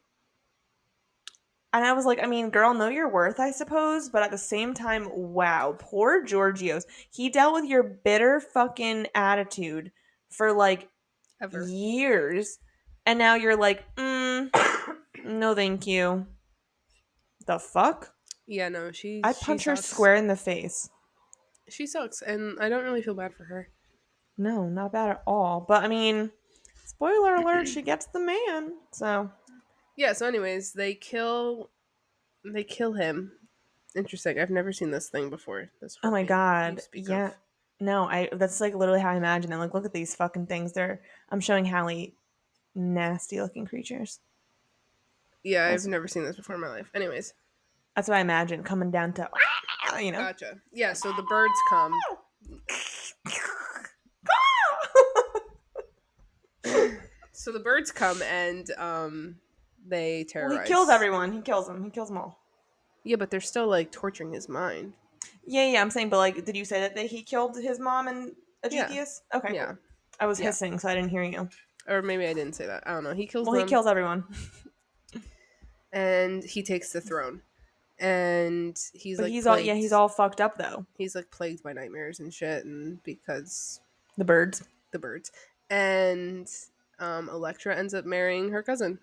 And I was like, I mean, girl, know your worth, I suppose. But at the same time, wow, poor Georgios. He dealt with your bitter fucking attitude for like Ever. years. And now you're like, no, thank you. The fuck? Yeah, no, she I'd she punch her sucks. square in the face. She sucks, and I don't really feel bad for her. No, not bad at all. But I mean, spoiler alert, she gets the man. So, Yeah, so anyways, they kill him. Interesting. I've never seen this thing before. This oh my harpy you god, speak yeah. of. No, I that's like literally how I imagine them. Like, look at these fucking things. I'm showing Hallie nasty looking creatures. Yeah, I've That's never seen this before in my life. Anyways, that's what I imagine coming down to, you know. gotcha. Yeah, so the birds come. So the birds come and they Well, he kills terrorize. everyone. He kills them. He kills them all. Yeah, but they're still like torturing his mind. Yeah. I'm saying, but like, did you say that he killed his mom and Yeah, Aegetheus? Okay, yeah, cool. I was yeah. hissing, so I didn't hear you. Or maybe I didn't say that. I don't know. He kills Well, he them kills everyone, and he takes the throne. And he's but like he's all yeah, he's plagued. all fucked up though. He's like plagued by nightmares and shit, and because The birds. the birds. And Elektra ends up marrying her cousin.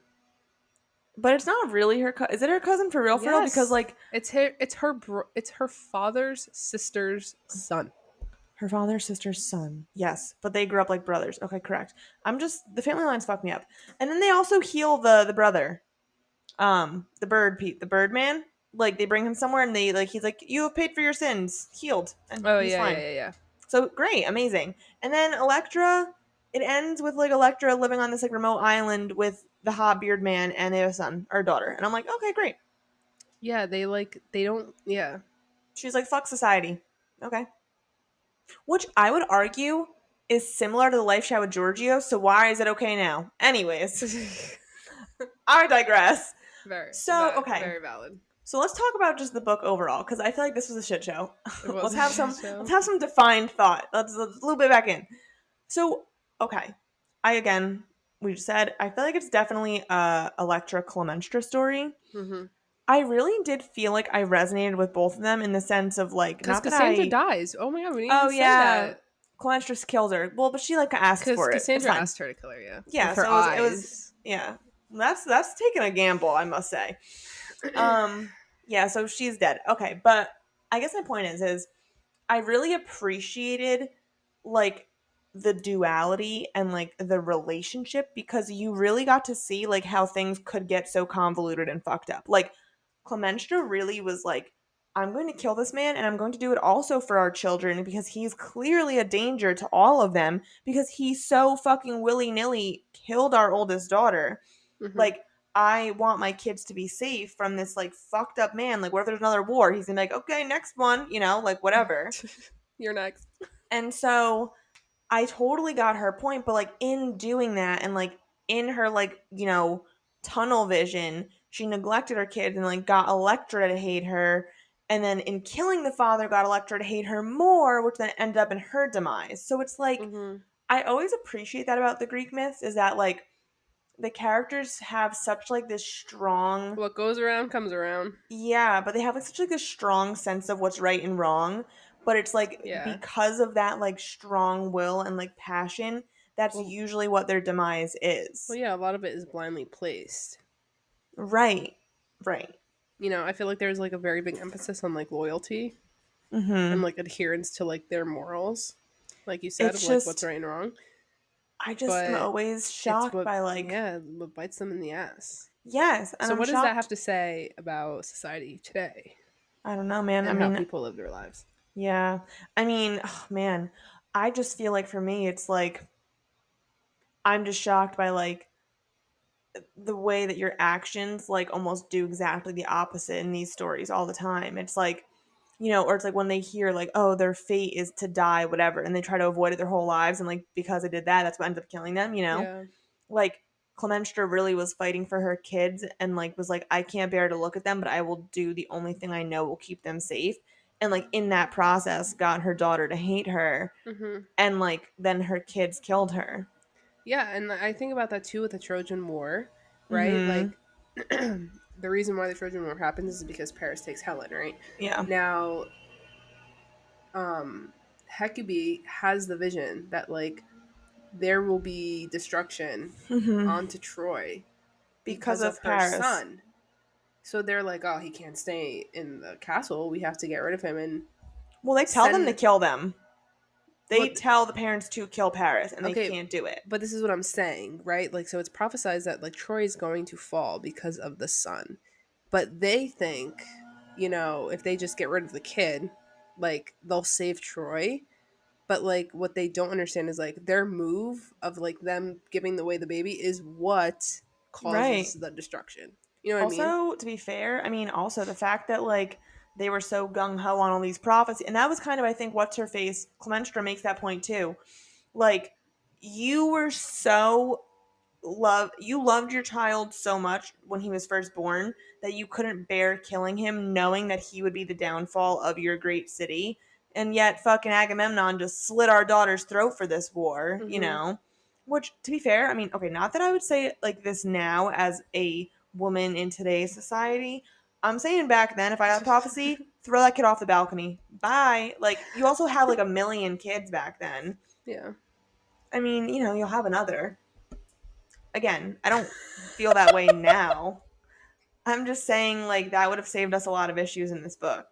But it's not really her. Is it her cousin for real? Because Yes. like It's her father's sister's son. her father's sister's son. Yes, but they grew up like brothers. Okay, correct. I'm just the family lines fuck me up. And then they also heal the brother, the bird Pete, the bird man. Like they bring him somewhere and they like he's like you have paid for your sins, healed, and Oh he's yeah, yeah, fine. yeah, yeah. So great, amazing. And then Elektra, it ends with like Elektra living on this like remote island with the hot beard man, and they have a son or a daughter. And I'm like, okay, great. Yeah, they don't yeah. She's like, fuck society. Okay. Which I would argue is similar to the life she had with Giorgio, so why is it okay now? Anyways, I digress. So, okay. Very valid. So let's talk about just the book overall, because I feel like this was a shit show. It was let's a have shit some show. let's have some defined thought. Let's a little bit back in. So, okay. I again we just said I feel like it's definitely a Electra Clemenstra story. Mm-hmm. I really did feel like I resonated with both of them in the sense of like Because not that Cassandra I dies. Oh my god, we didn't oh even say yeah, that. Clemenstra kills her. Well, but she like asks Because for it. It's Cassandra fine. asked her to kill her, yeah. Yeah, With her so it was eyes. yeah. That's taking a gamble, I must say. Yeah, so she's dead. Okay, but I guess my point is I really appreciated like the duality and like the relationship because you really got to see like how things could get so convoluted and fucked up. Like Clemenstra really was like, I'm going to kill this man and I'm going to do it also for our children because he's clearly a danger to all of them because he so fucking willy nilly killed our oldest daughter. Mm-hmm. Like, I want my kids to be safe from this like fucked up man. Like, what if there's another war? He's gonna be like, okay, next one, like whatever. You're next. And so I totally got her point, but like in doing that and like in her like, tunnel vision, she neglected her kid and like got Elektra to hate her. And then in killing the father, got Elektra to hate her more, which then ended up in her demise. So it's like, Mm-hmm. I always appreciate that about the Greek myths is that like the characters have such like this strong What goes around comes around. yeah, but they have like such like a strong sense of what's right and wrong. But it's like Yeah. because of that like strong will and like passion, that's Well, usually what their demise is. yeah, a lot of it is blindly placed. Right. Right. I feel like there's like a very big emphasis on like loyalty and Mm-hmm. like adherence to like their morals, like you said, of It's like what's just right and wrong. I just am But always it's shocked what, by like yeah, what bites them in the ass. yes, and So I'm what does that have shocked. to say about society today I don't know, man. I and how mean, people live their lives? yeah. I mean, oh, man, I just feel like for me it's like I'm just shocked by like the way that your actions like almost do exactly the opposite in these stories all the time. It's like, or it's like when they hear like, oh, their fate is to die, whatever, and they try to avoid it their whole lives, and like because they did that, that's what ends up killing them. Yeah. Like Clemenstra really was fighting for her kids and like was like, I can't bear to look at them, but I will do the only thing I know will keep them safe. And like in that process, got her daughter to hate her, Hmm. and like then her kids killed her. Yeah, and I think about that too with the Trojan War, right? Mm-hmm. Like the reason why the Trojan War happens is because Paris takes Helen, right? Yeah. Now, Hecube has the vision that like there will be destruction Mm-hmm. onto Troy Because because of of her Paris. son. So they're like, "Oh, he can't stay in the castle. We have to get rid of him and Well, they tell them to send." kill them. They Well, tell the parents to kill Paris, and they okay, can't do it. but this is what I'm saying, right? Like, so it's prophesized that like Troy is going to fall because of the son, but they think, if they just get rid of the kid, like they'll save Troy. But like what they don't understand is like their move of like them giving away the baby is what causes Right. the destruction. You know what I mean? Also, to be fair, I mean, also the fact that like they were so gung ho on all these prophecies, and that was kind of, I think, what's her face, Clemenstra makes that point too. Like, you were so you loved your child so much when he was first born that you couldn't bear killing him knowing that he would be the downfall of your great city, and yet fucking Agamemnon just slit our daughter's throat for this war. Mm-hmm. Which, to be fair, I mean, okay, not that I would say it like this now as a woman in today's society. I'm saying back then, if I got a prophecy, throw that kid off the balcony, bye. Like, you also have like a million kids back then. Yeah. I mean, you'll have another. Again, I don't feel that way now. I'm just saying, like, that would have saved us a lot of issues in this book.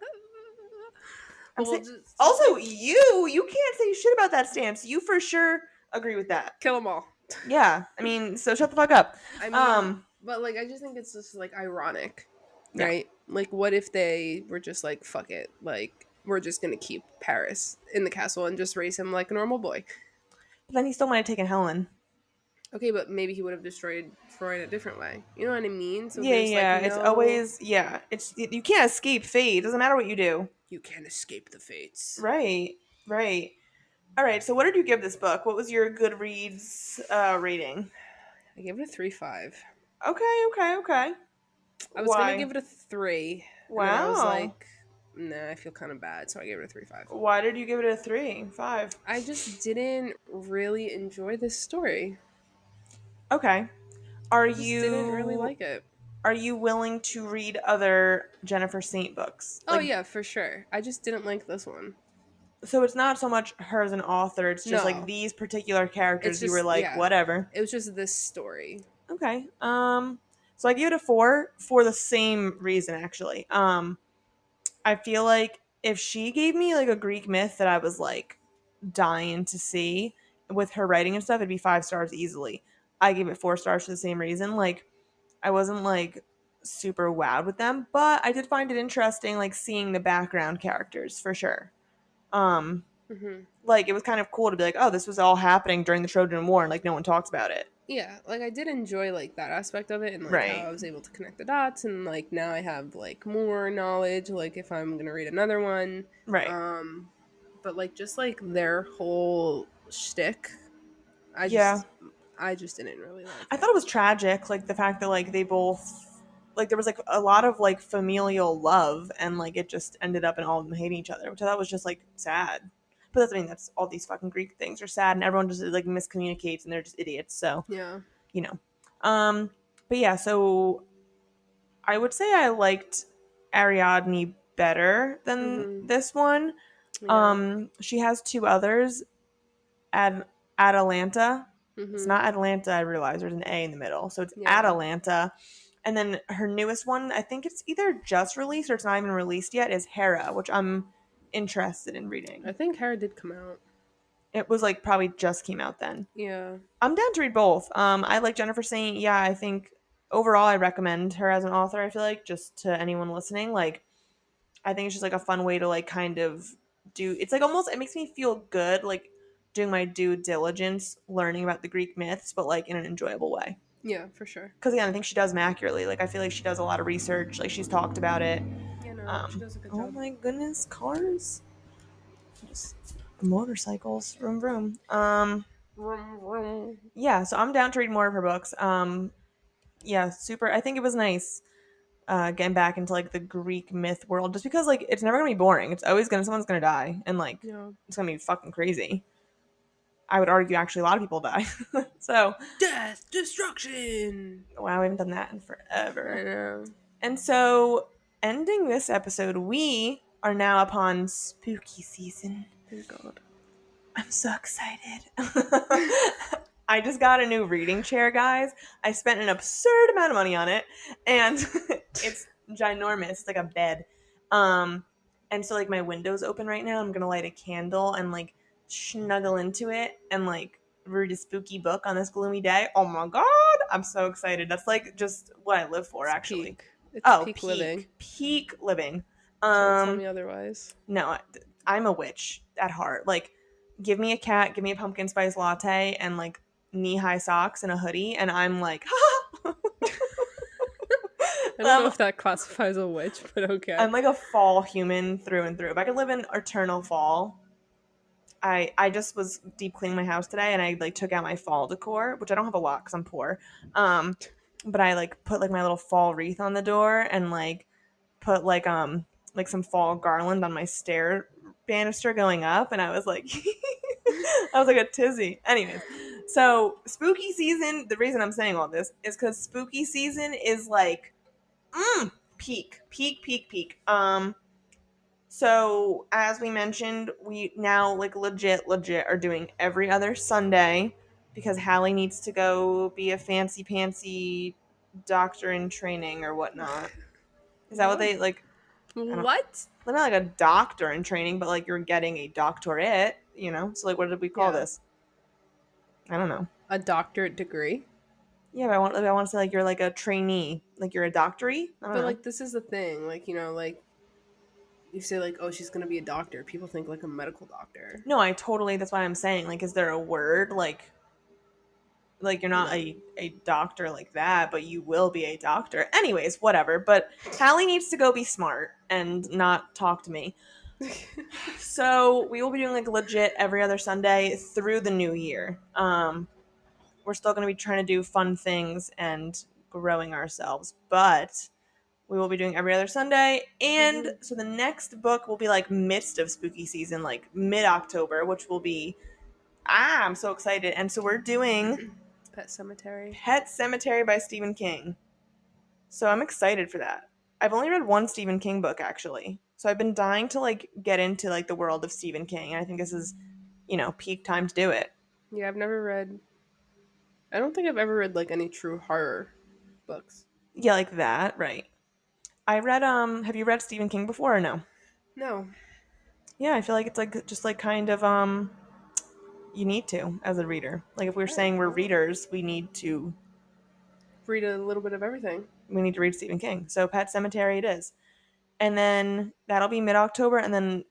I'm Well, saying. just Also, like you can't say shit about that stance. You for sure agree with that. kill them all. Yeah, I mean, so shut the fuck up. I mean, Um, but like I just think it's just like ironic, yeah. right? Like what if they were just like fuck it, like we're just gonna keep Paris in the castle and just raise him like a normal boy. But then he still might have taken Helen. Okay, but maybe he would have destroyed Troy in a different way. You know what I mean? So Yeah, there's like yeah. It's no, always It's you can't escape fate. It doesn't matter what you do. you can't escape the fates. Right. Right. All right. So, what did you give this book? What was your Goodreads rating? I gave it a 3.5. Okay. Okay. Okay. I was gonna give Why? it a 3, and then I was Wow. like, nah, I feel kind of bad, so I gave it a 3.5. Why did you give it a 3, 5? I just didn't really enjoy this story. Okay. Are I just didn't really you like it. are you willing to read other Jennifer Saint books? Oh Like, yeah, for sure. I just didn't like this one. so it's not so much her as an author, it's just like No, these particular it's characters you were just like, yeah. whatever. It was just this story. Okay. So I give it a 4 for the same reason actually. I feel like if she gave me like a Greek myth that I was like dying to see with her writing and stuff, it'd be 5 stars easily. I gave it 4 stars for the same reason. Like, I wasn't like super wowed with them, but I did find it interesting, like seeing the background characters for sure. Um, Hmm. like it was kind of cool to be like, oh, this was all happening during the Trojan War, and like no one talks about it. Yeah, like I did enjoy like that aspect of it and like how Right. I was able to connect the dots and like now I have like more knowledge like if I'm going to read another one. Right. Um but like just like their whole shtick, I Yeah. just I just didn't really like I thought it. it was tragic, like the fact that like they both like there was like a lot of like familial love and like it just ended up in all of them hating each other, which I thought was just like sad. But that's I mean that's all these fucking Greek things are sad and everyone just like miscommunicates and they're just idiots. So, Yeah. you know. Um but yeah, so I would say I liked Ariadne better than Mhm. this one. Yeah. She has two others, Ad Atalanta. It's Mhm. not Atlanta, I realize there's an A in the middle. So it's Yeah. Atalanta. And then her newest one, I think it's either just released or it's not even released yet, is Hera, which I'm interested in I reading. think Hera did come out. It was like probably just came out then. Yeah. I'm down to read both. I like Jennifer Saint. Yeah, I think overall I recommend her as an author, I feel like, just to anyone listening. Like, I think it's just like a fun way to like kind of do it's like almost it makes me feel good like doing my due diligence learning about the Greek myths, but like in an enjoyable way. Yeah, for sure. Because again, I think she does them accurately. Like I feel like she does a lot of research. Like she's talked about it. Yeah, no, she does a good Oh job. my goodness, cars, just motorcycles, vroom vroom. Vroom, vroom. Yeah, so I'm down to read more of her books. Yeah, super. I think it was nice getting back into like the Greek myth world, just because like it's never gonna be boring. It's always gonna someone's gonna die, and like Yeah. it's gonna be fucking crazy. I would argue actually a lot of people die. So Death, destruction. wow, we haven't done that in I forever. know. And so ending this episode, we are now upon spooky season. Thank God. I'm so excited. I just got a new reading chair, guys. I spent an absurd amount of money on it, and it's ginormous. It's like a bed. Um, and so like my window's open right now. I'm gonna light a candle and like snuggle into it and like read a spooky book on this gloomy day. Oh my god, I'm so excited. That's like just what I live for, It's actually. peak. It's Oh, peak living. peak living. Can't tell Um, me otherwise. no, I'm a witch at heart. Like, give me a cat, give me a pumpkin spice latte, and like knee high socks and a hoodie, and I'm like, I don't know um, if that classifies a witch, but okay. I'm like a fall human through and through. If I could live in eternal fall, I just was deep cleaning my house today, and I like took out my fall decor, which I don't have a lot because I'm poor. Um, but I like put like my little fall wreath on the door, and put like some fall garland on my stair banister going up, and I was like I was like a tizzy. Anyways, so spooky season, the reason I'm saying all this is because spooky season is like peak peak peak peak. So as we mentioned, we now like legit are doing every other Sunday because Hallie needs to go be a fancy pantsy doctor in training or whatnot. Is that what What? they like? I don't. What? Not like a doctor in training, but like you're getting a doctorate. So like, what did we call Yeah. this? I don't know. A doctorate degree. Yeah, but I want to say like you're like a trainee, like you're a doctorate. I don't But know. like this is the thing, like like you say like, oh, she's gonna be a doctor. People think like a medical doctor. No, I totally. That's why I'm saying like, is there a word like you're not No. a doctor like that, but you will be a doctor. Anyways, whatever. But Hallie needs to go be smart and not talk to me. So we will be doing like legit every other Sunday through the new year. We're still going to be trying to do fun things and growing ourselves, but we will be doing every other Sunday. And Mhm. so the next book will be like midst of spooky season, like mid October, which will be I'm so excited. And so we're doing Pet Cemetery. Pet Cemetery by Stephen King. So I'm excited for that. I've only read one Stephen King book actually. So I've been dying to like get into like the world of Stephen King, and I think this is, peak time to do it. Yeah, I've never read. I don't think I've ever read like any true horror books. Yeah, like that, right. I read have you read Stephen King before or no? No. Yeah, I feel like it's like just like kind of you need to as a reader. Like if we're All right. saying we're Well, readers, read a little bit of everything. we need to read Stephen King. So Pet Cemetery it is. And then that'll be mid-October, and then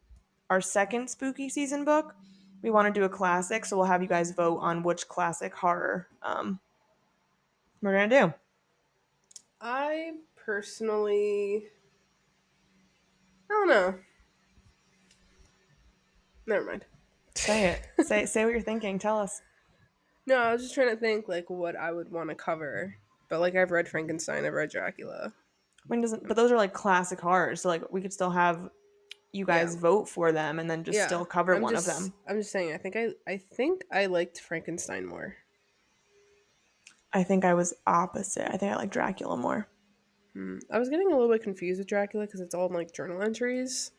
our second spooky season book, we want to do a classic, so we'll have you guys vote on which classic horror we're going to do. I personally, I don't know. Never mind. Say it. Say what you're thinking. Tell us. No, I was just trying to think like what I would want to cover. But like I've read Frankenstein, I've read Dracula. When doesn't but those are like classic horrors, so like we could still have you Yeah. guys vote for them and then just Yeah. still cover one of them. I'm just saying I think I liked Frankenstein more. I think I was opposite. I think I like Dracula more. I was getting a little bit confused with Dracula because it's all in like journal entries.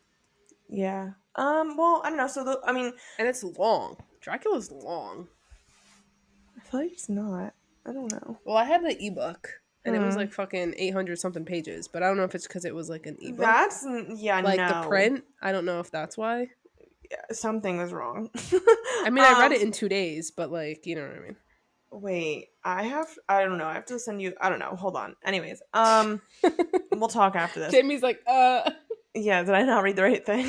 Yeah. Well, I don't know. I mean, And it's long. Dracula's long. I feel like it's not. I don't know. Well, I had the ebook and it was Hmm. like fucking 800 something pages, but I don't know if it's because it was like an ebook. Yeah, Like the no. print, I don't know if that's why. Yeah, something was wrong. I mean, I read it in 2 days, but like, you know what I mean. Wait, I don't know. I have to send you I don't know. Hold on. Anyways, we'll talk after this. Jamie's like, Yeah, did I not read the right thing?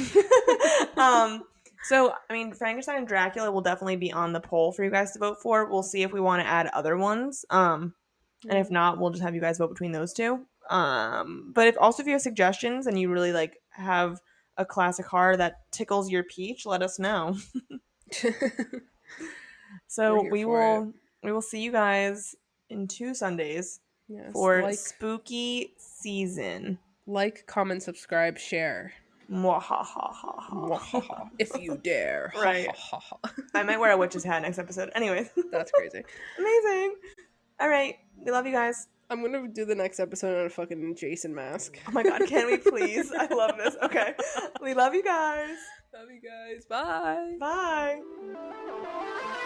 um so I mean Frankenstein and Dracula will definitely be on the poll for you guys to vote for. We'll see if we want to add other ones. And if not, we'll just have you guys vote between those two. But if you have suggestions and you really like have a classic horror that tickles your peach, let us know. we're So here for it. we will see you guys in 2 Sundays Yes, for spooky season. comment, subscribe, share. Mwahahaha. If you dare. Ha Right. ha ha ha. I might wear a witch's hat next episode. Anyways. That's crazy. Amazing. All right. We love you guys. I'm gonna do the next episode on a fucking Jason mask. Oh my god, can we please? I love this. Okay. We love you guys. Love you guys. Bye. Bye.